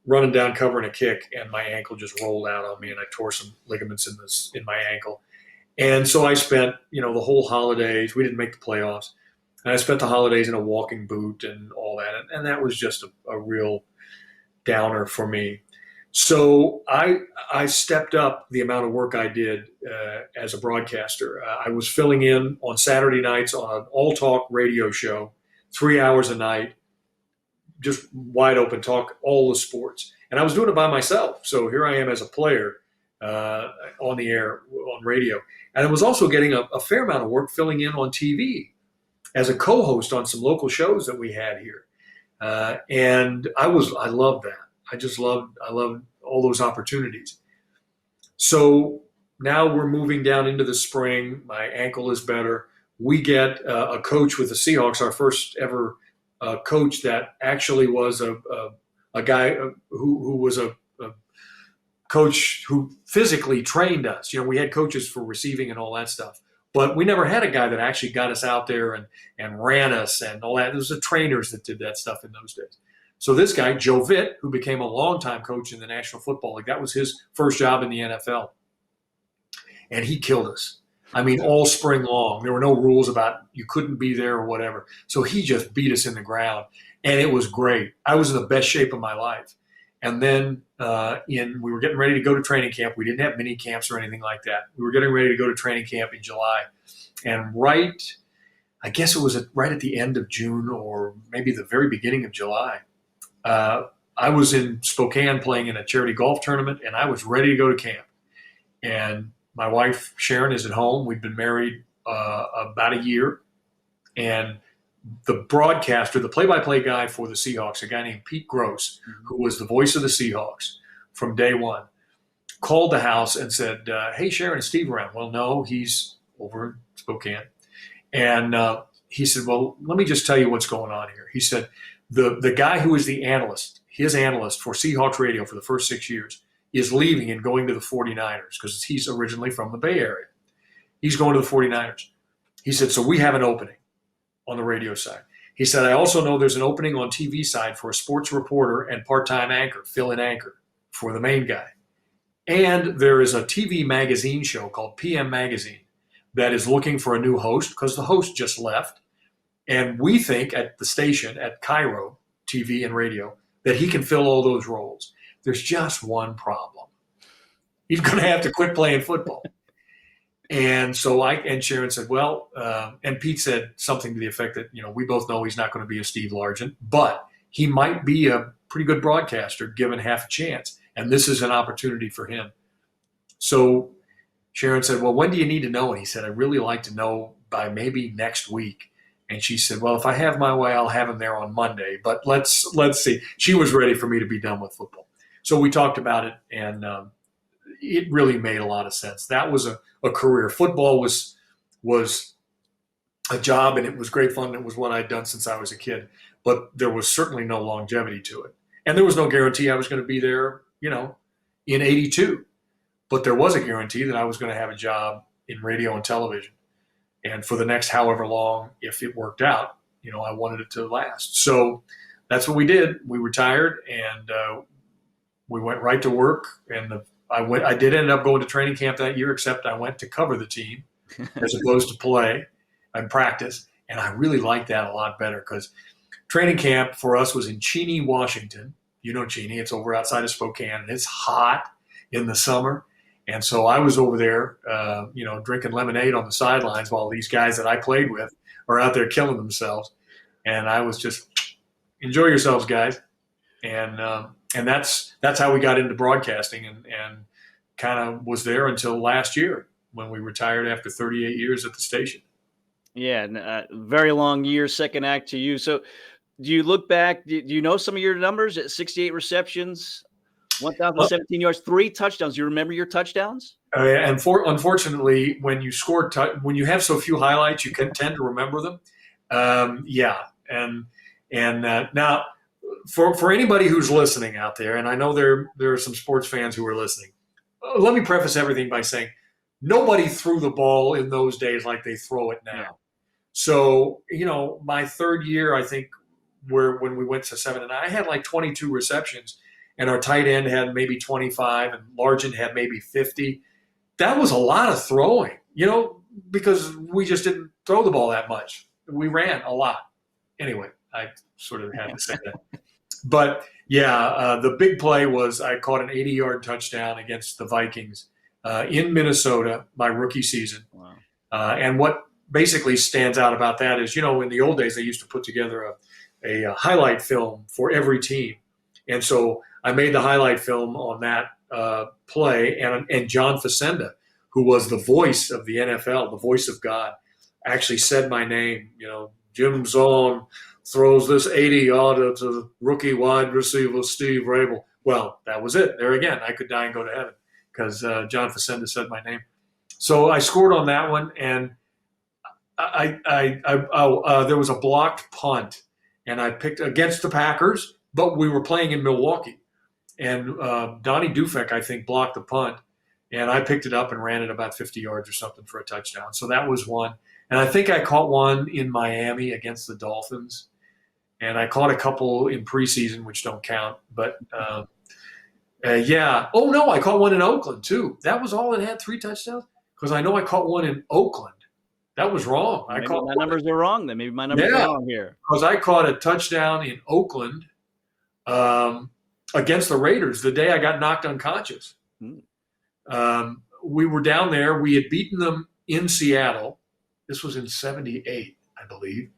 running down covering a kick, and my ankle just rolled out on me, and I tore some ligaments in my ankle. And so I spent, the whole holidays. We didn't make the playoffs. And I spent the holidays in a walking boot and all that. And that was just a real downer for me. So I stepped up the amount of work I did as a broadcaster. I was filling in on Saturday nights on an all-talk radio show, 3 hours a night, just wide open talk, all the sports. And I was doing it by myself. So here I am as a player on the air, on radio. And I was also getting a fair amount of work filling in on TV as a co-host on some local shows that we had here. And I loved that. I loved all those opportunities. So now we're moving down into the spring. My ankle is better. We get a coach with the Seahawks, our first ever coach that actually was a guy who was a coach who physically trained us. We had coaches for receiving and all that stuff. But we never had a guy that actually got us out there and ran us and all that. It was the trainers that did that stuff in those days. So this guy, Joe Vitt, who became a longtime coach in the National Football League, that was his first job in the NFL. And he killed us. I mean, all spring long. There were no rules about you couldn't be there or whatever. So he just beat us in the ground, and it was great. I was in the best shape of my life. And then we were getting ready to go to training camp. We didn't have mini camps or anything like that. We were getting ready to go to training camp in July. And I guess it was right at the end of June or maybe the very beginning of July, I was in Spokane playing in a charity golf tournament, and I was ready to go to camp. And my wife, Sharon, is at home. We'd been married about a year. And the broadcaster, the play-by-play guy for the Seahawks, a guy named Pete Gross, who was the voice of the Seahawks from day one, called the house and said, hey, Sharon, is Steve around? Well, no, he's over in Spokane. And he said, well, let me just tell you what's going on here. He said, the guy who is the analyst, his analyst for Seahawks radio for the first 6 years, is leaving and going to the 49ers because he's originally from the Bay Area. He's going to the 49ers. He said, so we have an opening on the radio side. He said, I also know there's an opening on TV side for a sports reporter and part-time anchor, fill-in anchor for the main guy. And there is a TV magazine show called PM Magazine that is looking for a new host because the host just left. And we think at the station, at Cairo TV and radio, that he can fill all those roles. There's just one problem. He's going to have to quit playing football. And so Sharon said, well, and Pete said something to the effect that, we both know he's not going to be a Steve Largent, but he might be a pretty good broadcaster given half a chance. And this is an opportunity for him. So Sharon said, well, when do you need to know? And he said, I'd really like to know by maybe next week. And she said, well, if I have my way, I'll have him there on Monday. But let's see. She was ready for me to be done with football. So we talked about it, and it really made a lot of sense. That was a career. Football was a job, and it was great fun. It was what I'd done since I was a kid. But there was certainly no longevity to it. And there was no guarantee I was going to be there, in 82. But there was a guarantee that I was going to have a job in radio and television. And for the next however long, if it worked out, I wanted it to last. So that's what we did. We retired, and we went right to work. And I did end up going to training camp that year, except I went to cover the team as opposed to play and practice. And I really liked that a lot better because training camp for us was in Cheney, Washington. You know Cheney, it's over outside of Spokane, and it's hot in the summer. And so I was over there, drinking lemonade on the sidelines while these guys that I played with are out there killing themselves. And I was just, enjoy yourselves, guys. And that's how we got into broadcasting and kind of was there until last year when we retired after 38 years at the station. Yeah, and very long year, second act to you. So do you look back, do you know some of your numbers at 68 receptions? 1,017 yards, 3 touchdowns. You remember your touchdowns? And unfortunately, when you score, when you have so few highlights, you can tend to remember them. Now for anybody who's listening out there, and I know there are some sports fans who are listening. Let me preface everything by saying nobody threw the ball in those days like they throw it now. Yeah. So my third year, I think, when we went to 7 and 9, I had like 22 receptions. And our tight end had maybe 25, and Largent had maybe 50. That was a lot of throwing, because we just didn't throw the ball that much. We ran a lot. Anyway, I sort of had to say that. But, the big play was I caught an 80-yard touchdown against the Vikings in Minnesota my rookie season. Wow. And what basically stands out about that is, in the old days, they used to put together a highlight film for every team. And so I made the highlight film on that play, and John Facenda, who was the voice of the NFL, the voice of God, actually said my name. Jim Zahn throws this 80-yard to the rookie wide receiver Steve Raible. Well, that was it. There again, I could die and go to heaven because John Facenda said my name. So I scored on that one, and there was a blocked punt, and I picked against the Packers. But we were playing in Milwaukee, and Donnie Dufek, I think, blocked the punt, and I picked it up and ran it about 50 yards or something for a touchdown. So that was one. And I think I caught one in Miami against the Dolphins, and I caught a couple in preseason, which don't count. But, Oh, no, I caught one in Oakland, too. That was all it had, 3 touchdowns? because I know I caught one in Oakland. That was wrong. Maybe my numbers are wrong then. Maybe my numbers are wrong here. Because I caught a touchdown in Oakland against the Raiders the day I got knocked unconscious. We were down there. We had beaten them in Seattle. This was in 78, I believe,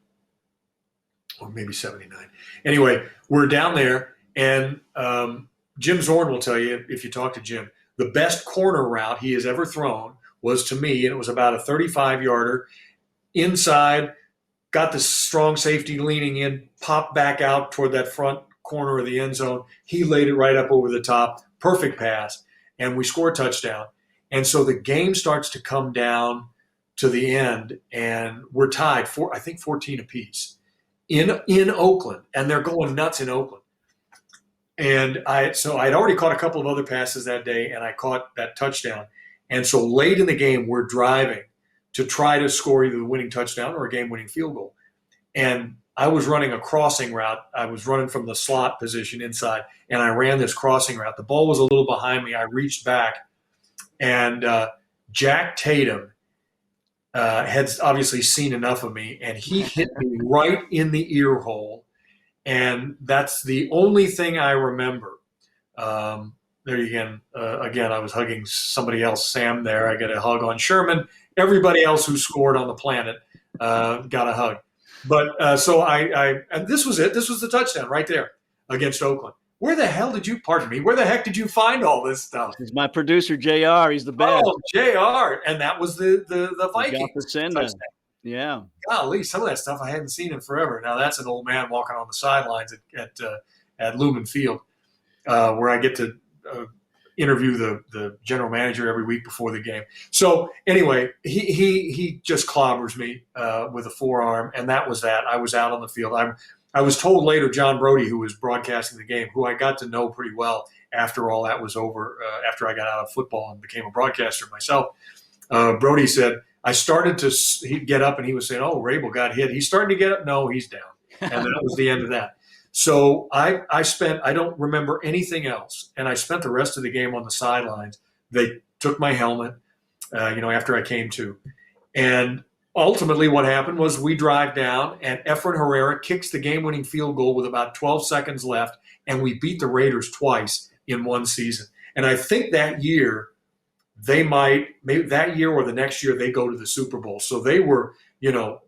or maybe 79. Anyway, we're down there, and Jim Zorn will tell you, if you talk to Jim, the best corner route he has ever thrown was to me, and it was about a 35-yarder inside, got the strong safety leaning in, popped back out toward that front corner of the end zone. He laid it right up over the top, perfect pass, and we score a touchdown. And so the game starts to come down to the end, and we're tied, I think 14 apiece in Oakland, and they're going nuts in Oakland. And I'd already caught a couple of other passes that day, and I caught that touchdown. And so late in the game, we're driving to try to score either the winning touchdown or a game-winning field goal. And I was running a crossing route. I was running from the slot position inside, and I ran this crossing route. The ball was a little behind me. I reached back, and Jack Tatum had obviously seen enough of me, and he hit me right in the ear hole. And that's the only thing I remember. There again, I was hugging somebody else, Sam, there. I got a hug on Sherman. Everybody else who scored on the planet got a hug. But and this was it. This was the touchdown right there against Oakland. Where the heck did you find all this stuff? He's my producer, JR. He's the best. Oh, JR. And that was the Vikings. Yeah. Golly, some of that stuff I hadn't seen in forever. Now that's an old man walking on the sidelines at Lumen Field, where I get to interview the general manager every week before the game. So anyway, he just clobbers me with a forearm, and that was that. I was out on the field. I was told later, John Brody, who was broadcasting the game, who I got to know pretty well after all that was over, after I got out of football and became a broadcaster myself, Brody said, he'd get up and he was saying, oh, Raible got hit. He's starting to get up. No, he's down. And that was the end of that. So I don't remember anything else. And I spent the rest of the game on the sidelines. They took my helmet, after I came to. And ultimately what happened was we drive down and Efren Herrera kicks the game-winning field goal with about 12 seconds left. And we beat the Raiders twice in one season. And I think that year, maybe that year or the next year, they go to the Super Bowl. So they were,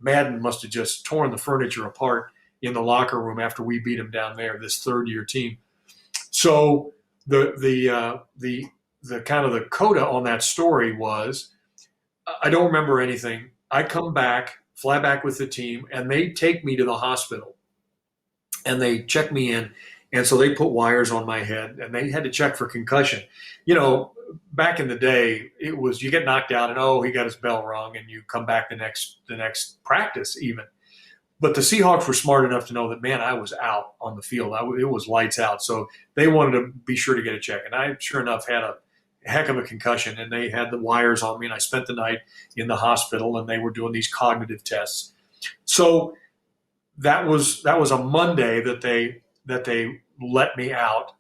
Madden must have just torn the furniture apart in the locker room after we beat them down there, this third-year team. So the kind of the coda on that story was, I don't remember anything. I come back, fly back with the team, and they take me to the hospital, and they check me in. And so they put wires on my head, and they had to check for concussion. Back in the day, it was you get knocked out, and he got his bell rung, and you come back the next practice even. But the Seahawks were smart enough to know that, man, I was out on the field. It was lights out. So they wanted to be sure to get a check. And I, sure enough, had a heck of a concussion, and they had the wires on me, and I spent the night in the hospital, and they were doing these cognitive tests. So that was a Monday that they let me out,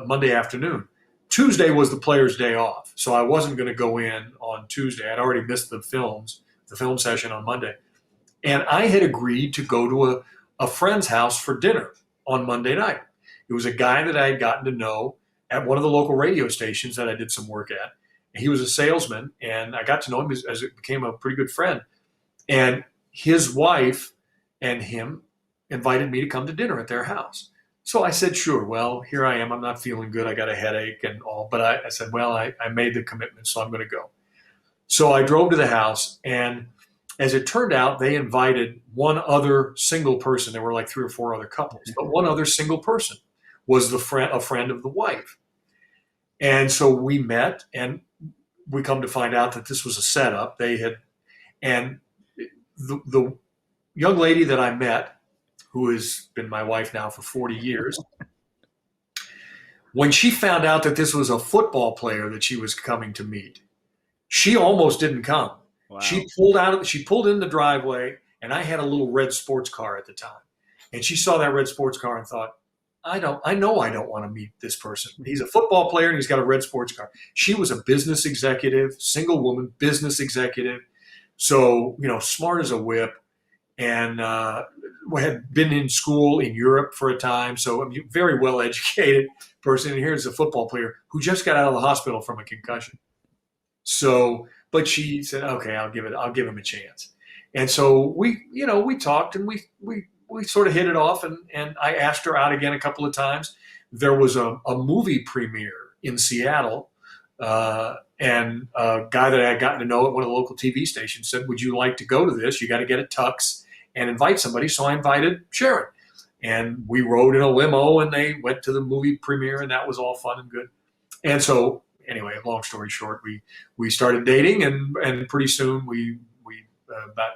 Monday afternoon. Tuesday was the players' day off, so I wasn't going to go in on Tuesday. I'd already missed the film session on Monday. And I had agreed to go to a friend's house for dinner on Monday night. It was a guy that I had gotten to know at one of the local radio stations that I did some work at. And he was a salesman, and I got to know him as it became a pretty good friend. And his wife and him invited me to come to dinner at their house. So I said, sure. Well, here I am. I'm not feeling good. I got a headache and all. But I said, well, I made the commitment, so I'm going to go. So I drove to the house, and as it turned out, they invited one other single person. There were like 3 or 4 other couples, but one other single person was a friend of the wife. And so we met, and we come to find out that this was a setup. And the young lady that I met, who has been my wife now for 40 years, when she found out that this was a football player that she was coming to meet, she almost didn't come. Wow. She pulled in the driveway, and I had a little red sports car at the time. And she saw that red sports car and thought, I know I don't want to meet this person. He's a football player and he's got a red sports car. She was a business executive, single woman, business executive. So, smart as a whip, and had been in school in Europe for a time. So, I mean, very well educated person. And here's a football player who just got out of the hospital from a concussion. So, but she said, okay, I'll give him a chance. And so we talked, and we sort of hit it off, and I asked her out again a couple of times. There was a movie premiere in Seattle, and a guy that I had gotten to know at one of the local TV stations said, would you like to go to this? You got to get a tux and invite somebody. So I invited Sharon, and we rode in a limo, and they went to the movie premiere, and that was all fun and good. And so anyway, long story short, we started dating, and pretty soon we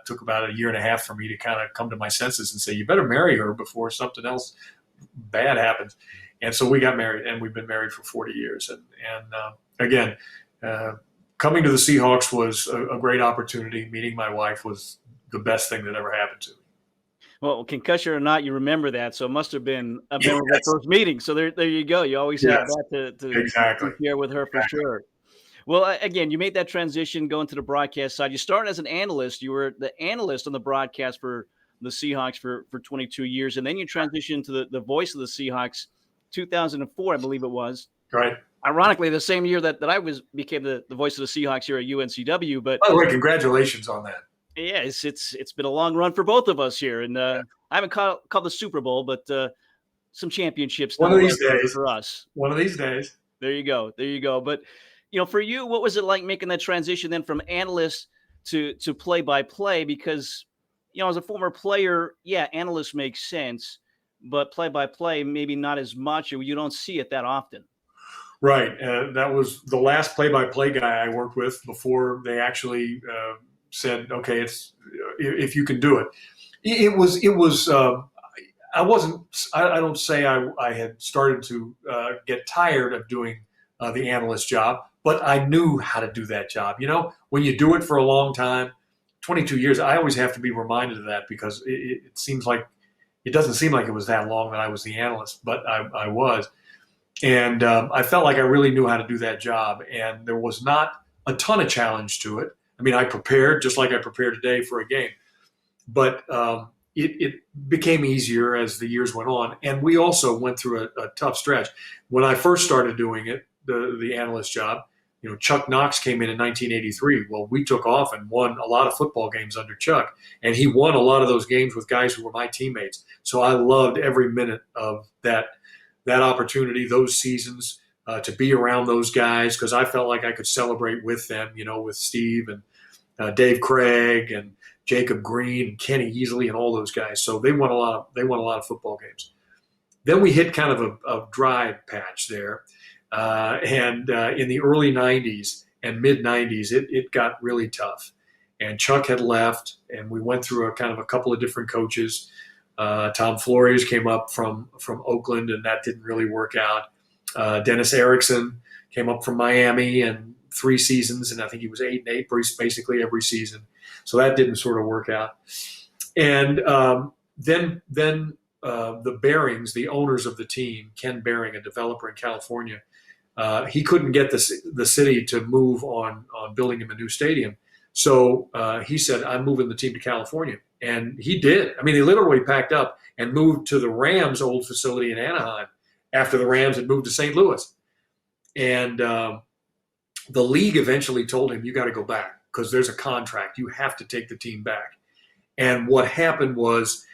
took about a year and a half for me to kind of come to my senses and say, you better marry her before something else bad happens. And so we got married, and we've been married for 40 years. And again, coming to the Seahawks was a great opportunity. Meeting my wife was the best thing that ever happened to me. Well, concussion or not, you remember that. So it must have been a memorable first meeting. So there you go. You always have that to share with her for sure. Well, again, you made that transition going to the broadcast side. You started as an analyst. You were the analyst on the broadcast for the Seahawks for 22 years. And then you transitioned to the voice of the Seahawks, 2004, I believe it was. Right. Ironically, the same year that I became the voice of the Seahawks here at UNCW. But by the way, congratulations on that. Yeah, it's been a long run for both of us here. And I haven't called the Super Bowl, but some championships. One of these days. For us. One of these days. There you go. But for you, what was it like making that transition then from analyst to play-by-play? Because, as a former player, analyst makes sense, but play-by-play, maybe not as much. You don't see it that often. Right. That was the last play-by-play guy I worked with before they actually said, okay, it's if you can do it. It was. I don't say I had started to get tired of doing the analyst job, but I knew how to do that job. When you do it for a long time, 22 years, I always have to be reminded of that, because it seems like it doesn't seem like it was that long that I was the analyst, but I was. And I felt like I really knew how to do that job. And there was not a ton of challenge to it. I mean, I prepared just like I prepared today for a game, but it became easier as the years went on. And we also went through a tough stretch. When I first started doing it, the analyst job, Chuck Knox came in 1983. Well, we took off and won a lot of football games under Chuck, and he won a lot of those games with guys who were my teammates. So I loved every minute of that opportunity, those seasons, to be around those guys, because I felt like I could celebrate with them, with Steve and Dave Craig and Jacob Green and Kenny Easley and all those guys. So they won a lot of football games. Then we hit kind of a dry patch there. And in the early 90s and mid 90s, it got really tough. And Chuck had left, and we went through a couple of different coaches. Tom Flores came up from Oakland, and that didn't really work out. Dennis Erickson came up from Miami, and 3 seasons, and I think he was 8-8 basically every season. So that didn't sort of work out. And then the Bearings, the owners of the team, Ken Behring, a developer in California, he couldn't get the city to move on building him a new stadium. So he said, I'm moving the team to California. And he did. I mean, he literally packed up and moved to the Rams' old facility in Anaheim after the Rams had moved to St. Louis. And the league eventually told him, you got to go back because there's a contract. You have to take the team back. And what happened was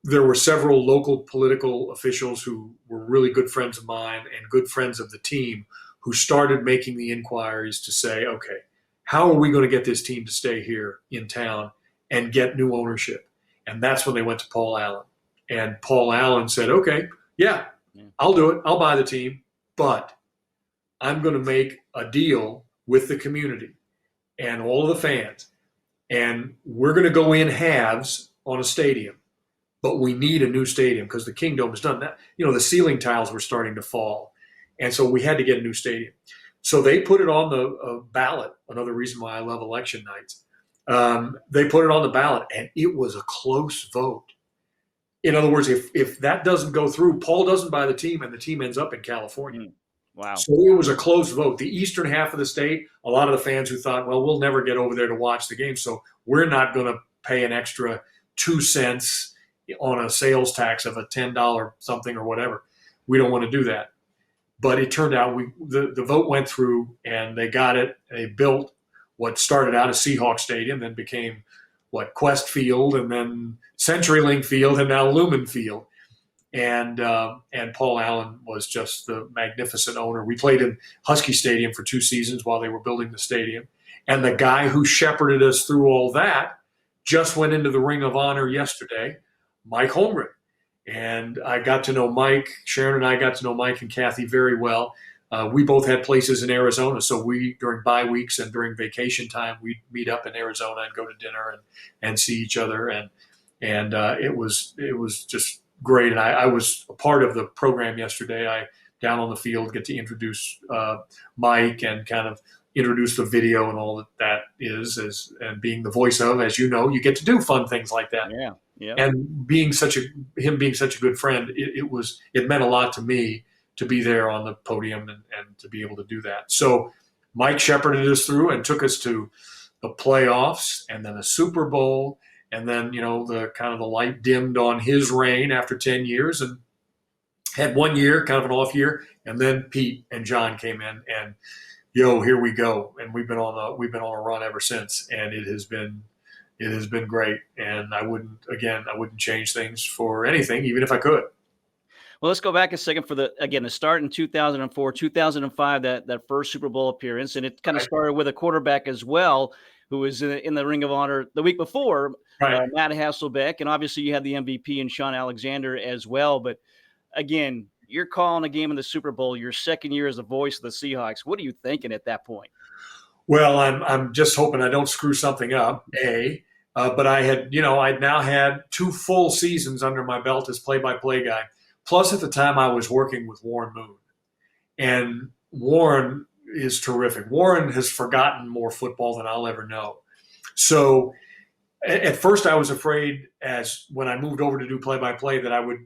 there were several local political officials who were really good friends of mine and good friends of the team who started making the inquiries to say, okay, how are we going to get this team to stay here in town and get new ownership? And that's when they went to Paul Allen. And Paul Allen said, okay, yeah, I'll do it. I'll buy the team, but I'm going to make a deal with the community and all of the fans. And we're going to go in halves on a stadium, but we need a new stadium because the Kingdom has done that. The ceiling tiles were starting to fall. And so we had to get a new stadium. So they put it on the ballot. Another reason why I love election nights. They put it on the ballot, and it was a close vote. In other words, if that doesn't go through, Paul doesn't buy the team, and the team ends up in California. Wow. So it was a close vote. The eastern half of the state, a lot of the fans who thought, well, we'll never get over there to watch the game, so we're not going to pay an extra 2 cents on a sales tax of a $10 something or whatever. We don't want to do that. But it turned out the vote went through, and they got it. They built what started out as Seahawks Stadium, then became Quest Field, and then CenturyLink Field, and now Lumen Field. And Paul Allen was just the magnificent owner. We played in Husky Stadium for 2 seasons while they were building the stadium. And the guy who shepherded us through all that just went into the Ring of Honor yesterday, Mike Holmgren. And I got to know Mike. Sharon and I got to know Mike and Kathy very well. We both had places in Arizona, so during bye weeks and during vacation time, we'd meet up in Arizona and go to dinner and see each other. And it was just great. And I was a part of the program yesterday. I, down on the field, get to introduce Mike and kind of introduce the video and all that is, and being the voice of, as you know, you get to do fun things like that. Yeah. Yeah. And him being such a good friend, it meant a lot to me to be there on the podium and to be able to do that. So Mike shepherded us through and took us to the playoffs and then a Super Bowl. And then, the kind of the light dimmed on his reign after 10 years, and had 1 year, kind of an off year. And then Pete and John came in, and here we go. And we've been on a run ever since. And it has been great. And I wouldn't change things for anything, even if I could. Well, let's go back a second for the start in 2004, 2005, that first Super Bowl appearance. And it kind of started with a quarterback as well, who was in the Ring of Honor the week before, right. Matt Hasselbeck. And obviously you had the MVP and Shaun Alexander as well. But again, you're calling a game in the Super Bowl, your second year as the voice of the Seahawks. What are you thinking at that point? Well, I'm just hoping I don't screw something up, but I had, I'd now had 2 full seasons under my belt as play-by-play guy. Plus, at the time, I was working with Warren Moon. And Warren is terrific. Warren has forgotten more football than I'll ever know. So at first I was afraid, as when I moved over to do play-by-play, that I would,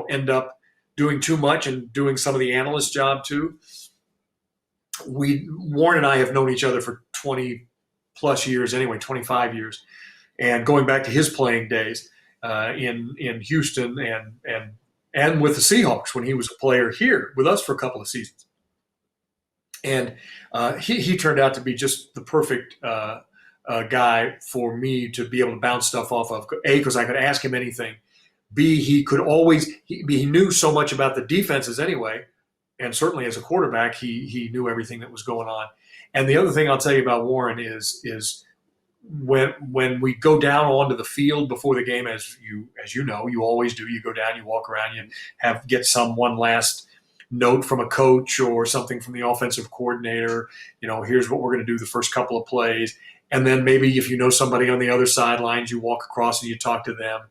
end up doing too much and doing some of the analyst job too. Warren and I have known each other for 20 plus years anyway, 25 years. And going back to his playing days in Houston and with the Seahawks when he was a player here with us for a couple of seasons. And he turned out to be just the perfect guy for me to be able to bounce stuff off of. A, because I could ask him anything. B, he knew so much about the defenses anyway. And certainly as a quarterback, he knew everything that was going on. And the other thing I'll tell you about Warren is when we go down onto the field before the game, as you know, you always do. You go down, you walk around, you get one last note from a coach or something from the offensive coordinator. Here's what we're going to do the first couple of plays. And then maybe if you know somebody on the other sidelines, you walk across and you talk to them.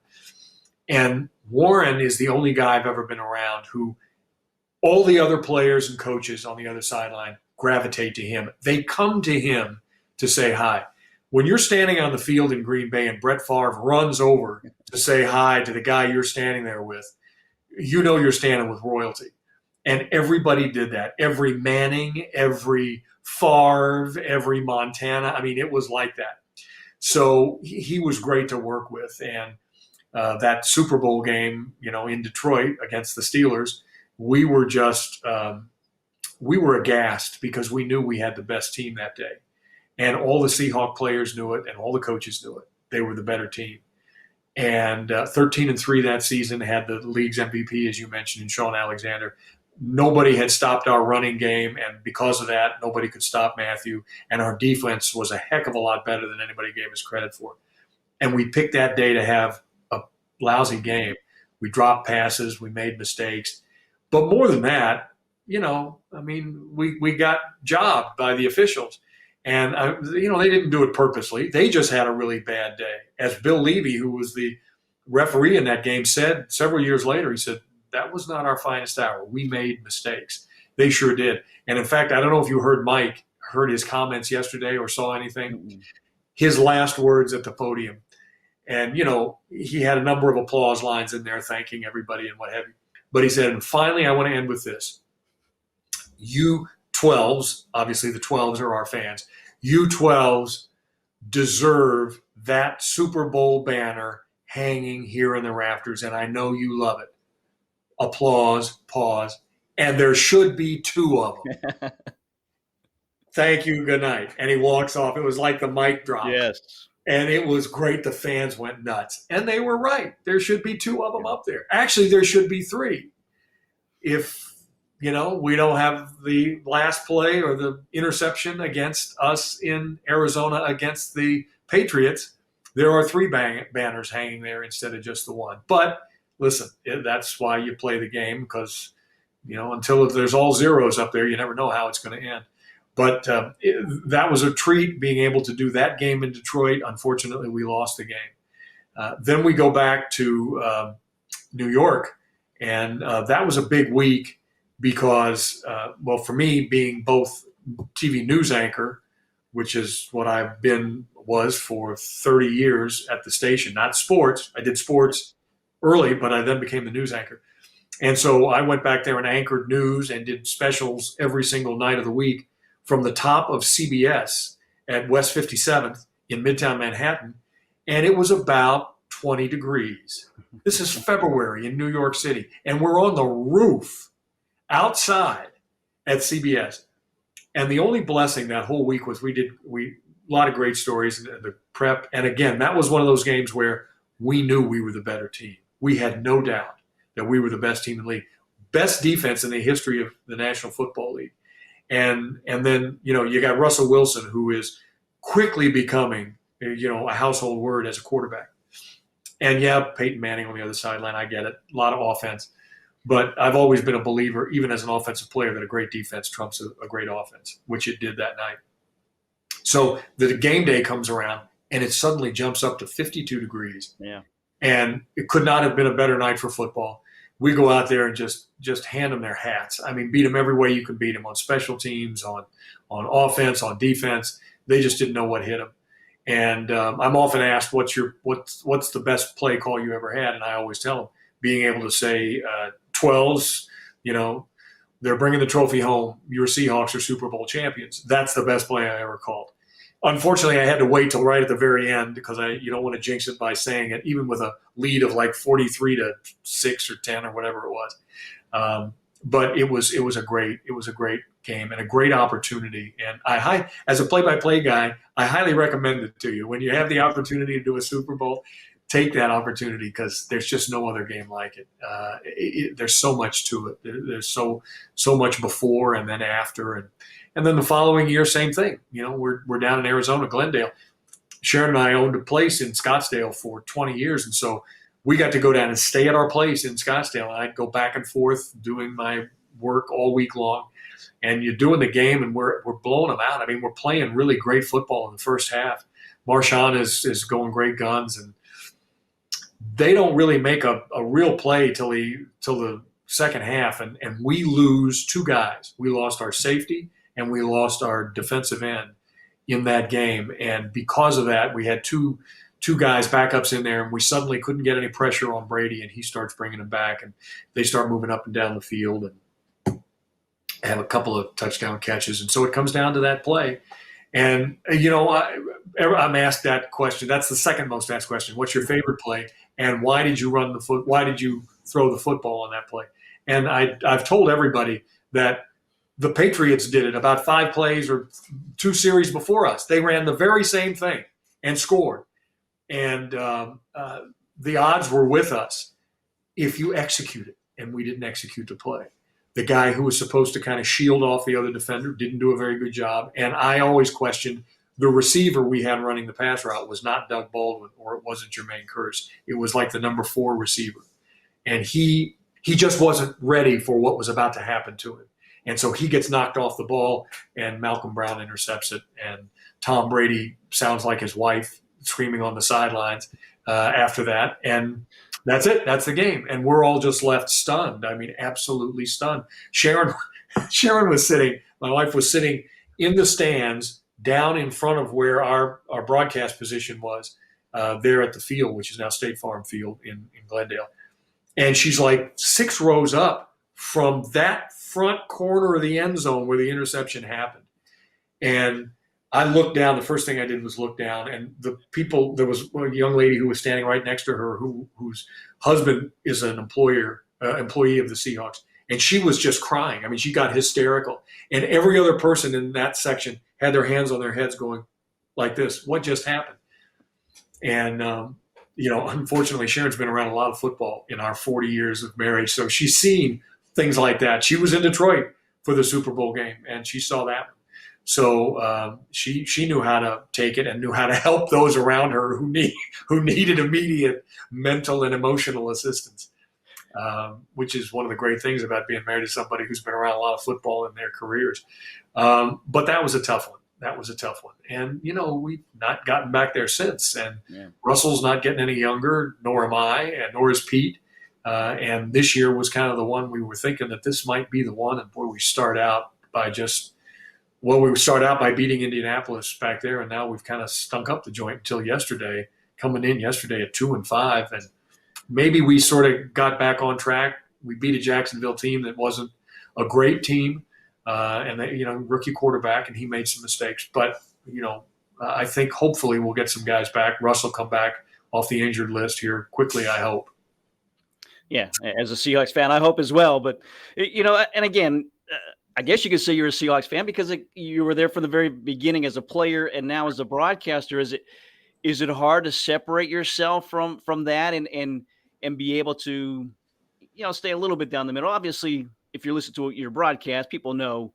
And Warren is the only guy I've ever been around who all the other players and coaches on the other sideline gravitate to him. They come to him to say hi. When you're standing on the field in Green Bay and Brett Favre runs over to say hi to the guy you're standing there with, you're standing with royalty. And everybody did that. Every Manning, every Favre, every Montana. I mean, it was like that. So he was great to work with. And that Super Bowl game, in Detroit against the Steelers, we were just we were aghast because we knew we had the best team that day. And all the Seahawk players knew it, and all the coaches knew it. They were the better team. And 13-3 that season, had the league's MVP, as you mentioned, in Shaun Alexander. Nobody had stopped our running game, and because of that, nobody could stop Matthew. And our defense was a heck of a lot better than anybody gave us credit for. And we picked that day to have a lousy game. We dropped passes. We made mistakes. But more than that, we got jobbed by the officials. And, they didn't do it purposely. They just had a really bad day. As Bill Levy, who was the referee in that game, said several years later, he said, that was not our finest hour. We made mistakes. They sure did. And, in fact, I don't know if you heard his comments yesterday or saw anything. Mm-hmm. His last words at the podium, And, he had a number of applause lines in there thanking everybody and what have you. But he said, and finally, I want to end with this. You 12s, obviously the 12s are our fans, you 12s deserve that Super Bowl banner hanging here in the rafters, and I know you love it. Applause, pause, and there should be 2 of them. Thank you, good night. And he walks off. It was like the mic drop. Yes. And it was great. The fans went nuts. And they were right. There should be 2 of them up there. Actually, there should be 3. If, we don't have the last play or the interception against us in Arizona against the Patriots, there are 3 banners hanging there instead of just the 1. But listen, that's why you play the game, because, until there's all zeros up there, you never know how it's going to end. But that was a treat, being able to do that game in Detroit. Unfortunately, we lost the game. Then we go back to New York, and that was a big week because, for me, being both TV news anchor, which is what was for 30 years at the station, not sports. I did sports early, but I then became the news anchor. And so I went back there and anchored news and did specials every single night of the week from the top of CBS at West 57th in Midtown Manhattan, and it was about 20 degrees. This is February in New York City, and we're on the roof outside at CBS. And the only blessing that whole week was a lot of great stories in the prep. And again, that was one of those games where we knew we were the better team. We had no doubt that we were the best team in the league, best defense in the history of the National Football League. And then, you got Russell Wilson, who is quickly becoming, a household word as a quarterback. And Peyton Manning on the other sideline, I get it, a lot of offense. But I've always been a believer, even as an offensive player, that a great defense trumps a great offense, which it did that night. So the game day comes around, and it suddenly jumps up to 52 degrees. Yeah. And it could not have been a better night for football. We go out there and just hand them their hats. I mean, beat them every way you can beat them, on special teams, on offense, on defense. They just didn't know what hit them. And I'm often asked, what's the best play call you ever had? And I always tell them, being able to say, 12s, they're bringing the trophy home. Your Seahawks are Super Bowl champions. That's the best play I ever called. Unfortunately, I had to wait till right at the very end because you don't want to jinx it by saying it, even with a lead of like 43-6 or 10 or whatever it was. But it was a great game and a great opportunity. And as a play-by-play guy, I highly recommend it to you. When you have the opportunity to do a Super Bowl, take that opportunity, because there's just no other game like it. There's so much to it. There's so much before and then after, and then the following year, same thing. We're down in Arizona, Glendale. Sharon and I owned a place in Scottsdale for 20 years, and so we got to go down and stay at our place in Scottsdale. And I'd go back and forth doing my work all week long, and you're doing the game, and we're blowing them out. I mean, we're playing really great football in the first half. Marshawn is going great guns, and they don't really make a real play till the second half, and we lose 2 guys. We lost our safety and we lost our defensive end in that game, and because of that, we had two guys backups in there, and we suddenly couldn't get any pressure on Brady, and he starts bringing them back, and they start moving up and down the field and have a couple of touchdown catches, and so it comes down to that play. And I'm asked that question. That's the second most asked question. What's your favorite play? And why did you why did you throw the football on that play? And I've told everybody that the Patriots did it about 5 plays or 2 series before us. They ran the very same thing and scored. And the odds were with us if you execute it, and we didn't execute the play. The guy who was supposed to kind of shield off the other defender didn't do a very good job. And I always questioned the receiver we had running the pass route was not Doug Baldwin, or it wasn't Jermaine Kearse. It was like the number 4 receiver. And he just wasn't ready for what was about to happen to him. And so he gets knocked off the ball, and Malcolm Brown intercepts it. And Tom Brady sounds like his wife screaming on the sidelines after that. And that's it. That's the game. And we're all just left stunned. I mean, absolutely stunned. Sharon was sitting, my wife was sitting in the stands down in front of where our broadcast position was, there at the field, which is now State Farm Field in Glendale. And she's like 6 rows up from that front corner of the end zone where the interception happened. And I looked down. The first thing I did was look down, and there was a young lady who was standing right next to her whose husband is an employee of the Seahawks. And she was just crying. I mean, she got hysterical. And every other person in that section had their hands on their heads going like this. What just happened? And, unfortunately, Sharon's been around a lot of football in our 40 years of marriage. So she's seen things like that. She was in Detroit for the Super Bowl game, and she saw that. So she knew how to take it and knew how to help those around her who needed immediate mental and emotional assistance. Which is one of the great things about being married to somebody who's been around a lot of football in their careers. But that was a tough one. And, we've not gotten back there since. And Russell's not getting any younger, nor am I, and nor is Pete. And this year was kind of the one we were thinking that this might be the one. And boy, we start out by beating Indianapolis back there. And now we've kind of stunk up the joint until yesterday, coming in yesterday at 2-5. And maybe we sort of got back on track. We beat a Jacksonville team that wasn't a great team, and they, rookie quarterback, and he made some mistakes. But I think hopefully we'll get some guys back. Russell come back off the injured list here quickly, I hope. Yeah, as a Seahawks fan, I hope as well. But and again, I guess you could say you're a Seahawks fan because you were there from the very beginning as a player, and now as a broadcaster. Is it hard to separate yourself from that and be able to, stay a little bit down the middle? Obviously, if you're listening to your broadcast, people know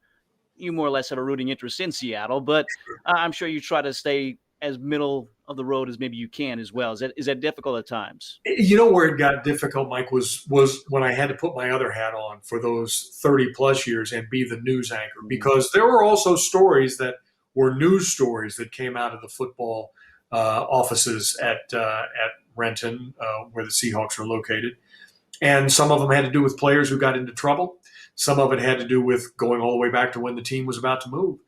you more or less have a rooting interest in Seattle, but I'm sure you try to stay as middle of the road as maybe you can as well. Is that difficult at times? Where it got difficult, Mike, was when I had to put my other hat on for those 30 plus years and be the news anchor, because there were also stories that were news stories that came out of the football offices at Renton, where the Seahawks are located. And some of them had to do with players who got into trouble. Some of it had to do with going all the way back to when the team was about to move,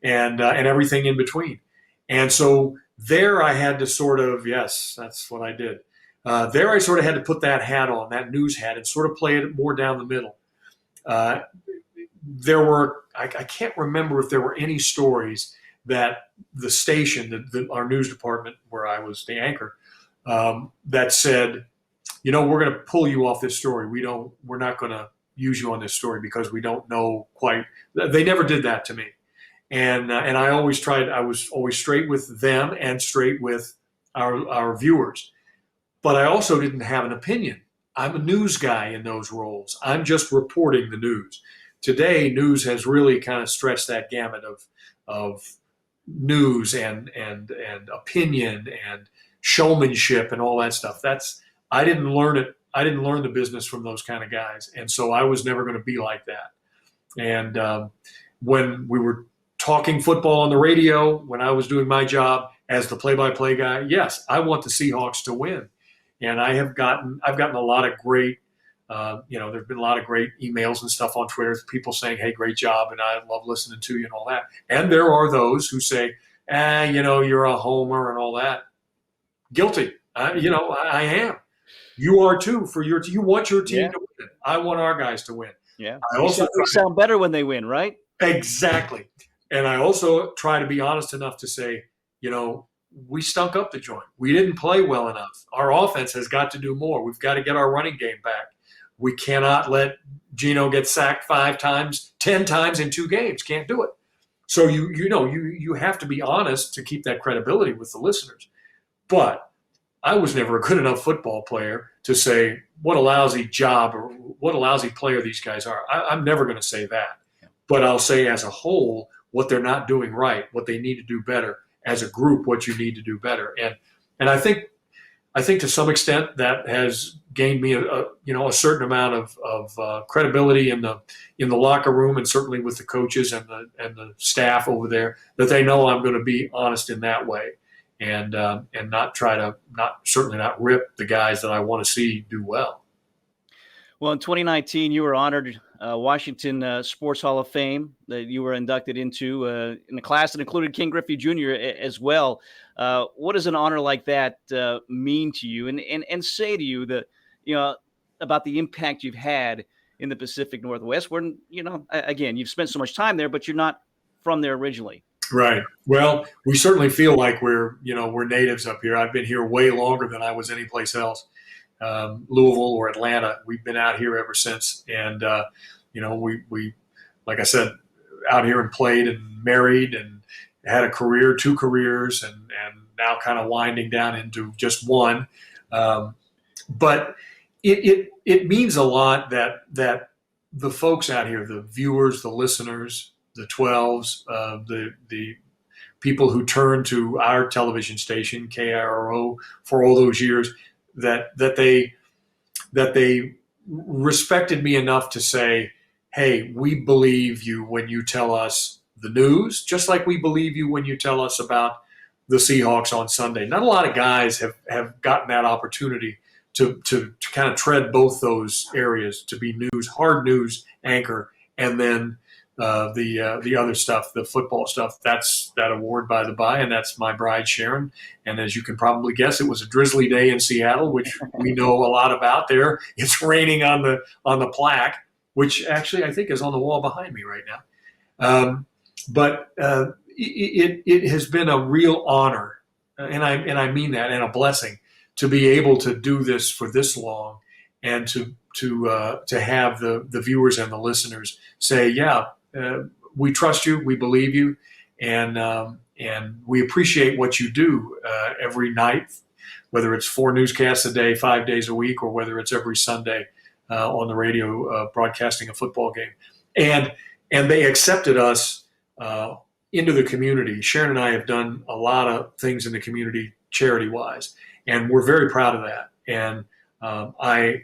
and everything in between. And so there I had to sort of, yes, that's what I did. There I sort of had to put that hat on, that news hat, and sort of play it more down the middle. There were, I can't remember if there were any stories that the station, our news department where I was the anchor, that said, we're going to pull you off this story. We're not going to use you on this story because we don't know quite. They never did that to me. And I always tried, I was always straight with them and straight with our viewers. But I also didn't have an opinion. I'm a news guy in those roles. I'm just reporting the news. Today, news has really kind of stretched that gamut of news and opinion and showmanship and all that stuff. I didn't learn it. I didn't learn the business from those kind of guys. And so I was never going to be like that. And when we were talking football on the radio, when I was doing my job as the play-by-play guy, yes, I want the Seahawks to win. And I've gotten a lot of great, there's been a lot of great emails and stuff on Twitter, people saying, hey, great job, and I love listening to you and all that. And there are those who say, you're a homer and all that. Guilty. I am. You are too. You want your team to win. I want our guys to win. Yeah. I also sound better when they win, right? Exactly. And I also try to be honest enough to say, we stunk up the joint. We didn't play well enough. Our offense has got to do more. We've got to get our running game back. We cannot let Geno get sacked 5 times, 10 times in 2 games. Can't do it. So you have to be honest to keep that credibility with the listeners. But I was never a good enough football player to say what a lousy job or what a lousy player these guys are. I'm never going to say that. But I'll say as a whole what they're not doing right, what they need to do better. As a group, what you need to do better. And I think to some extent that has gained me a certain amount of credibility in the locker room, and certainly with the coaches and the staff over there, that they know I'm going to be honest in that way, and not try to certainly not rip the guys that I want to see do well. Well, in 2019, you were honored Washington Sports Hall of Fame that you were inducted into in the class that included King Griffey Jr. As well. What does an honor like that mean to you, and say to you that about the impact you've had in the Pacific Northwest, where again, you've spent so much time there, but you're not from there originally. Right. Well, we certainly feel like we're natives up here. I've been here way longer than I was anyplace else. Louisville or Atlanta, we've been out here ever since. And, we, like I said, out here and played and married and had a career, 2 careers, and now kind of winding down into just one. But it means a lot that the folks out here, the viewers, the listeners, the 12s, the people who turn to our television station, KIRO, for all those years, that they respected me enough to say, hey, we believe you when you tell us the news, just like we believe you when you tell us about the Seahawks on Sunday. Not a lot of guys have gotten that opportunity to kind of tread both those areas, to be hard news anchor, and then the other stuff, the football stuff. That's that award by the by, and that's my bride, Sharon. And as you can probably guess, it was a drizzly day in Seattle, which we know a lot about there. It's raining on the plaque, which actually I think is on the wall behind me right now. But it has been a real honor, and I mean that, and a blessing to be able to do this for this long, and to have the viewers and the listeners say, yeah, we trust you, we believe you, and we appreciate what you do every night, whether it's 4 newscasts a day, 5 days a week, or whether it's every Sunday on the radio broadcasting a football game. And they accepted us into the community. Sharon and I have done a lot of things in the community charity-wise, and we're very proud of that. And I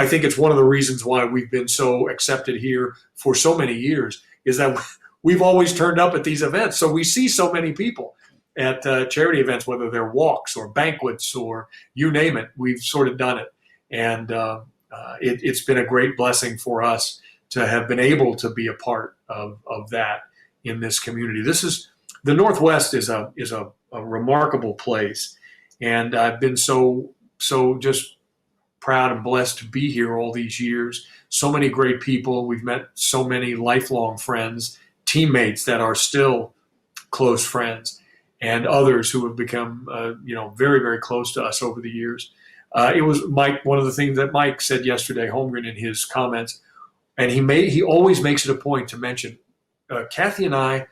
think it's one of the reasons why we've been so accepted here for so many years, is that we've always turned up at these events. So we see so many people at charity events, whether they're walks or banquets or you name it, we've sort of done it. And it's been a great blessing for us to have been able to be a part of that in this community. The Northwest is a remarkable place. And I've been so just proud and blessed to be here all these years. So many great people. We've met so many lifelong friends, teammates that are still close friends, and others who have become, very, very close to us over the years. It was Mike. One of the things that Mike said yesterday, Holmgren, in his comments, and he always makes it a point to mention, Kathy and I,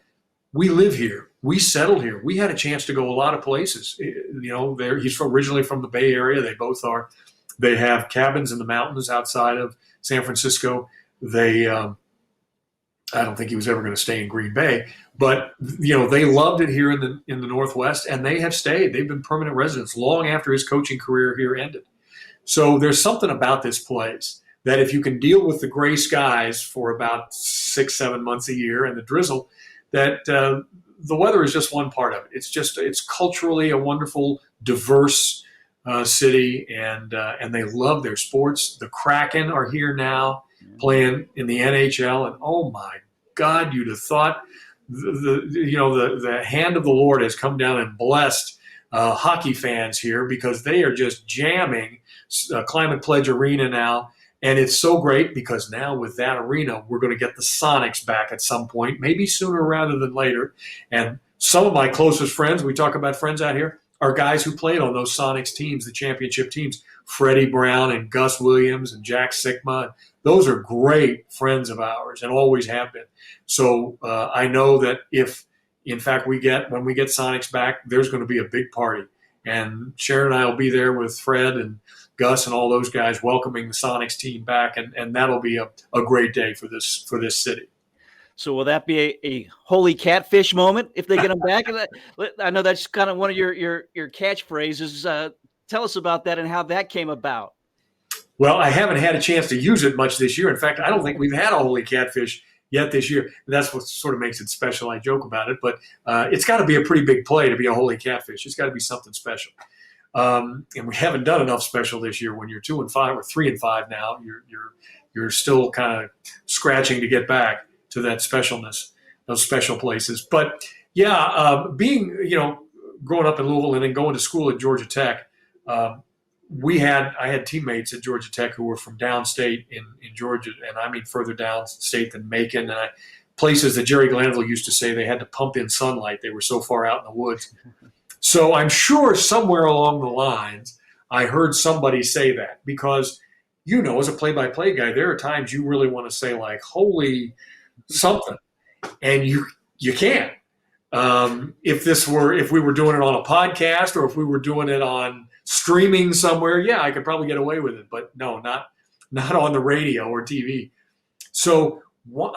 we live here. We settled here. We had a chance to go a lot of places. He's originally from the Bay Area. They both are. They have cabins in the mountains outside of San Francisco. They, I don't think he was ever going to stay in Green Bay, but they loved it here in the Northwest, and they have stayed. They've been permanent residents long after his coaching career here ended. So there's something about this place that if you can deal with the gray skies for about 6-7 months a year and the drizzle, that the weather is just one part of it. It's culturally a wonderful, diverse city, and they love their sports. The Kraken are here now, playing in the NHL, and oh my God, you'd have thought the hand of the Lord has come down and blessed hockey fans here, because they are just jamming Climate Pledge Arena now. And it's so great because now with that arena, we're going to get the Sonics back at some point, maybe sooner rather than later. And some of my closest friends, we talk about friends out here, are guys who played on those Sonics teams, the championship teams, Freddie Brown and Gus Williams and Jack Sikma. Those are great friends of ours and always have been. So I know that if, in fact, when we get Sonics back, there's going to be a big party. And Sharon and I will be there with Fred and Gus and all those guys welcoming the Sonics team back, and that'll be a great day for this city. So will that be a holy catfish moment if they get them back? I know that's kind of one of your catchphrases. Tell us about that and how that came about. Well, I haven't had a chance to use it much this year. In fact, I don't think we've had a holy catfish yet this year. And that's what sort of makes it special. I joke about it, but it's got to be a pretty big play to be a holy catfish. It's got to be something special. And we haven't done enough special this year. When you're 2-5 or 3-5 now, you're you're still kind of scratching to get back to that specialness, those special places. But yeah, being, growing up in Louisville and then going to school at Georgia Tech, I had teammates at Georgia Tech who were from downstate in Georgia, and I mean further downstate than Macon, and places that Jerry Glanville used to say they had to pump in sunlight. They were so far out in the woods. So I'm sure somewhere along the lines I heard somebody say that, because, as a play-by-play guy, there are times you really want to say, like, holy something, and you can't. If we were doing it on a podcast or if we were doing it on streaming somewhere, yeah, I could probably get away with it, but no, not on the radio or TV. So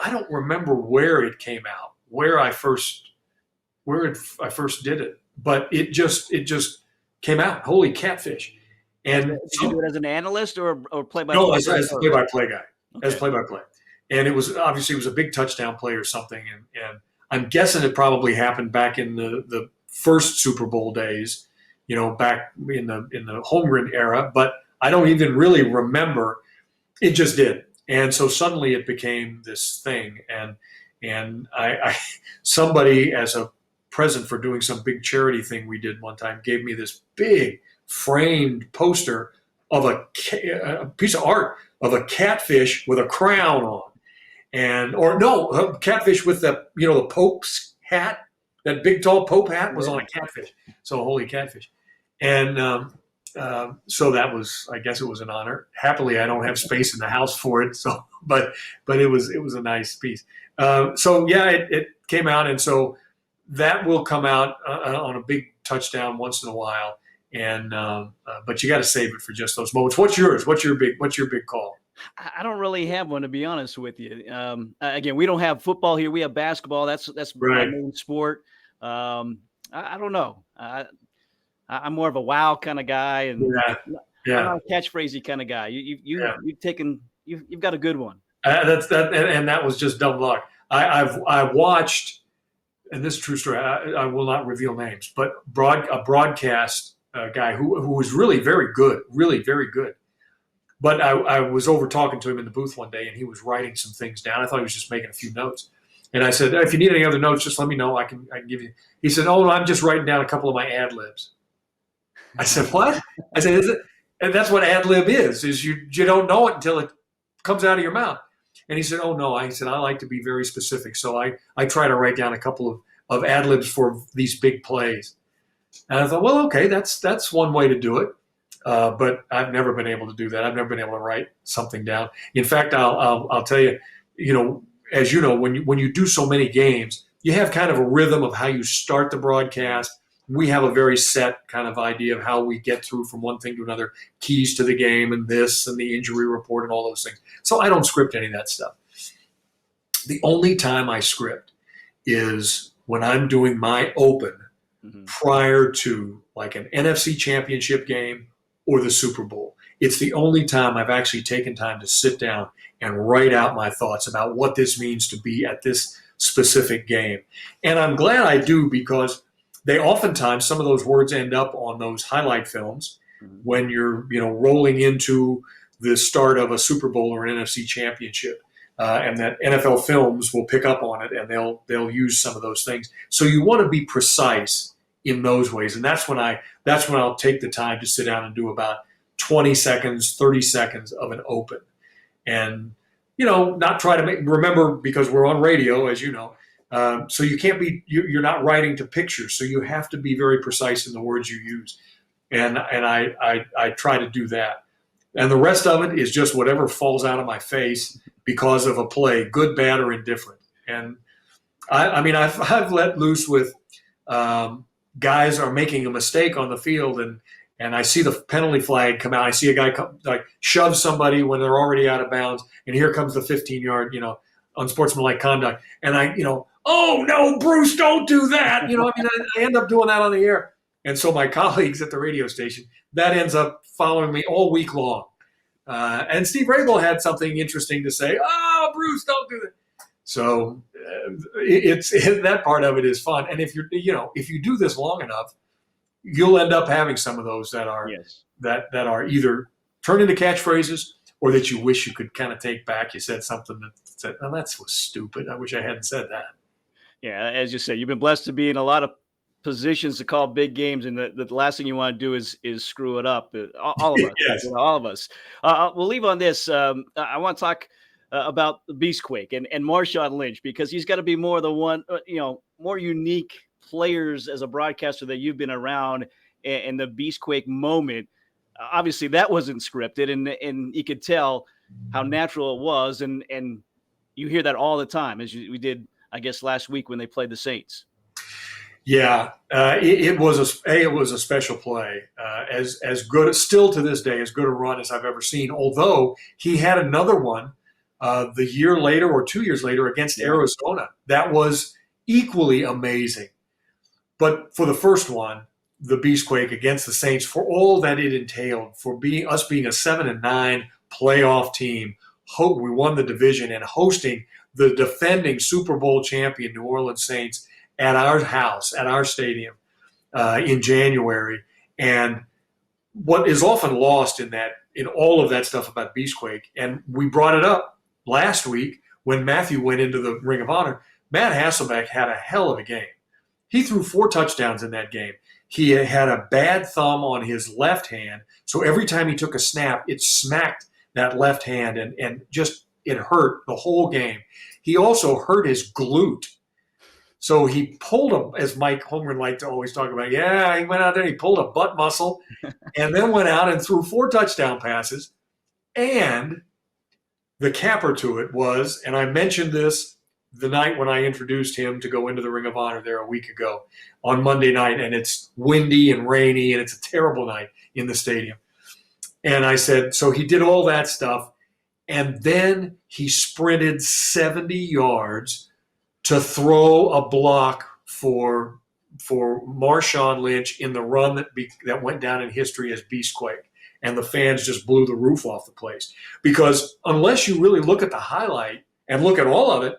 I don't remember where it came out, where I first did it, but it just came out. Holy catfish! And did you do it as an analyst or play-by-play? No, as a play-by-play guy, okay. As play-by-play. And it was a big touchdown play or something, and I'm guessing it probably happened back in the first Super Bowl days, back in the Holmgren era, but I don't even really remember. It just did. And so suddenly it became this thing. And I somebody, as a present for doing some big charity thing we did one time, gave me this big framed poster of a piece of art of a catfish with a crown on. A catfish with the Pope's hat, that big tall Pope hat was on a catfish. So holy catfish. And so that was, I guess it was an honor. Happily, I don't have space in the house for it. So, but it was a nice piece. So yeah, it came out. And so that will come out on a big touchdown once in a while. And, but you got to save it for just those moments. What's yours? What's your big call? I don't really have one, to be honest with you. Again, we don't have football here. We have basketball. That's right. My main sport. I don't know. I'm more of a wow kind of guy, and I'm not a catchphrasey kind of guy. You've got a good one. That's that, and that was just dumb luck. I've watched, and this is a true story. I will not reveal names, but a broadcast guy who was really very good, really very good. But I was over talking to him in the booth one day, and he was writing some things down. I thought he was just making a few notes. And I said, if you need any other notes, just let me know. I can give you. He said, oh, I'm just writing down a couple of my ad libs. I said, what? I said, is it? And that's what ad lib is you don't know it until it comes out of your mouth. And he said, oh, no. I said, I like to be very specific. So I try to write down a couple of ad libs for these big plays. And I thought, well, okay, that's one way to do it. But I've never been able to do that. I've never been able to write something down. In fact, I'll tell you, as you know, when you do so many games, you have kind of a rhythm of how you start the broadcast. We have a very set kind of idea of how we get through from one thing to another, keys to the game and this and the injury report and all those things. So I don't script any of that stuff. The only time I script is when I'm doing my open prior to like an NFC championship game or the Super Bowl. It's the only time I've actually taken time to sit down and write out my thoughts about what this means to be at this specific game. And I'm glad I do, because they oftentimes, some of those words end up on those highlight films when you're, rolling into the start of a Super Bowl or an NFC championship. And that NFL Films will pick up on it, and they'll use some of those things. So you want to be precise in those ways, and that's when I'll take the time to sit down and do about 20 seconds, 30 seconds of an open, and not try to remember, because we're on radio, as you know, so you can't be you're not writing to pictures, so you have to be very precise in the words you use, and I try to do that, and the rest of it is just whatever falls out of my face because of a play, good, bad, or indifferent. And I've let loose with guys are making a mistake on the field, and I see the penalty flag come out. I see a guy shove somebody when they're already out of bounds, and here comes the 15-yard, unsportsmanlike conduct. And oh no, Bruce, don't do that. I end up doing that on the air. And so my colleagues at the radio station, that ends up following me all week long. And Steve Raible had something interesting to say. Oh, Bruce, don't do that. So it's that part of it is fun. And if you do this long enough, you'll end up having some of those that are that are either turn into catchphrases or that you wish you could kind of take back? You said something that said, "Oh, that was stupid. I wish I hadn't said that." Yeah, as you said, you've been blessed to be in a lot of positions to call big games, and the last thing you want to do is screw it up. All of us, Yes. all of us. We'll leave on this. I want to talk about the Beast Quake and Marshawn Lynch, because he's got to be more the one, more unique players as a broadcaster that you've been around, and the Beast Quake moment. Obviously, that wasn't scripted, and you could tell how natural it was, and you hear that all the time, as we did, I guess, last week when they played the Saints. Yeah, it was a special play, as good, still to this day, as good a run as I've ever seen. Although he had another one the year later or 2 years later against Arizona that was equally amazing. But for the first one, the Beast Quake against the Saints, for all that it entailed, for us being a 7-9 playoff team, we won the division, and hosting the defending Super Bowl champion New Orleans Saints at our house, at our stadium in January. And what is often lost in all of that stuff about Beastquake, and we brought it up last week when Matthew went into the Ring of Honor, Matt Hasselbeck had a hell of a game. He threw 4 touchdowns in that game. He had a bad thumb on his left hand, so every time he took a snap, it smacked that left hand, and just it hurt the whole game. He also hurt his glute. So he pulled as Mike Holmgren liked to always talk about, he went out there, he pulled a butt muscle, and then went out and threw 4 touchdown passes. And the capper to it was, and I mentioned this the night when I introduced him to go into the Ring of Honor there a week ago on Monday night, and it's windy and rainy, and it's a terrible night in the stadium. And I said, so he did all that stuff, and then he sprinted 70 yards to throw a block for Marshawn Lynch in the run that went down in history as Beastquake. And the fans just blew the roof off the place. Because unless you really look at the highlight and look at all of it,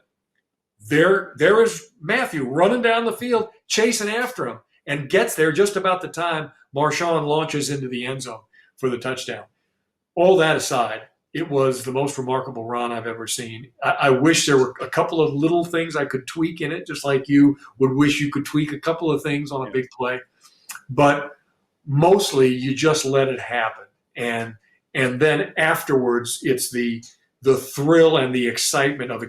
there is Matthew running down the field, chasing after him, and gets there just about the time Marshawn launches into the end zone for the touchdown. All that aside, it was the most remarkable run I've ever seen. I wish there were a couple of little things I could tweak in it, just like you would wish you could tweak a couple of things on a big play. But mostly you just let it happen. And then afterwards, it's the thrill and the excitement of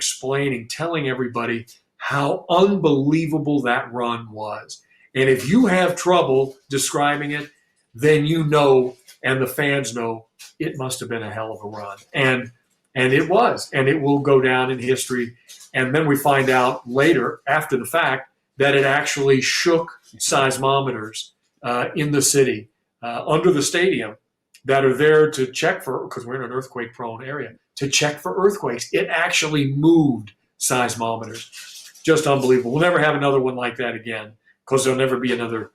telling everybody how unbelievable that run was. And if you have trouble describing it, then you know, and the fans know, it must have been a hell of a run. And it was, and it will go down in history. And then we find out later, after the fact, that it actually shook seismometers in the city, under the stadium, that are there to check for, because we're in an earthquake-prone area, to check for earthquakes. It actually moved seismometers. Just unbelievable. We'll never have another one like that again, because there'll never be another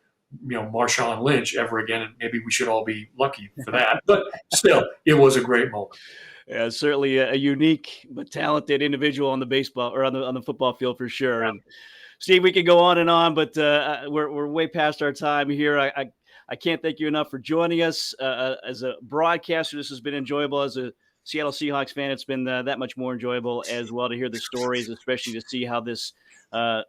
Marshawn Lynch ever again, and maybe we should all be lucky for that. But still, it was a great moment. Yeah, certainly a unique but talented individual on the baseball or on the football field for sure. Yeah. And Steve, we could go on, but we're way past our time here. I can't thank you enough for joining us as a broadcaster. This has been enjoyable. As a Seattle Seahawks fan, it's been that much more enjoyable as well to hear the stories, especially to see how this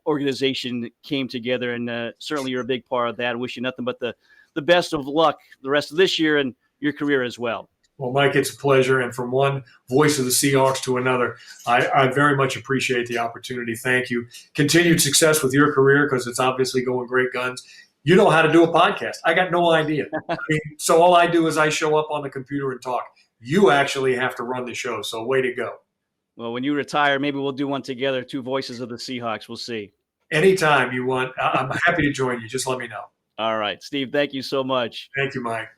organization came together. And certainly you're a big part of that. I wish you nothing but the best of luck the rest of this year and your career as well. Well, Mike, it's a pleasure. And from one voice of the Seahawks to another, I very much appreciate the opportunity. Thank you. Continued success with your career, because it's obviously going great guns. You know how to do a podcast. I got no idea. So all I do is I show up on the computer and talk. You actually have to run the show, so way to go. Well, when you retire, maybe we'll do one together, 2 voices of the Seahawks. We'll see. Anytime you want. I'm happy to join you. Just let me know. All right. Steve, thank you so much. Thank you, Mike.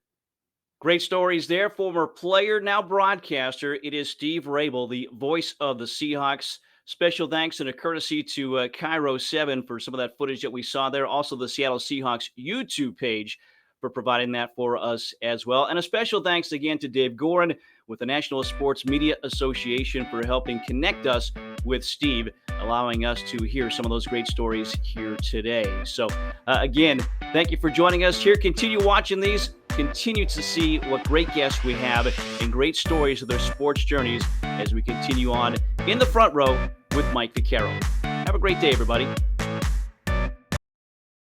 Great stories there. Former player, now broadcaster. It is Steve Raible, the voice of the Seahawks. Special thanks and a courtesy to Cairo 7 for some of that footage that we saw there. Also, the Seattle Seahawks YouTube page for providing that for us as well. And a special thanks again to Dave Gorin with the National Sports Media Association for helping connect us with Steve, allowing us to hear some of those great stories here today. So, again, thank you for joining us here. Continue watching these continue to see what great guests we have and great stories of their sports journeys as we continue on in the front row with Mike Vaccaro. Have a great day, everybody.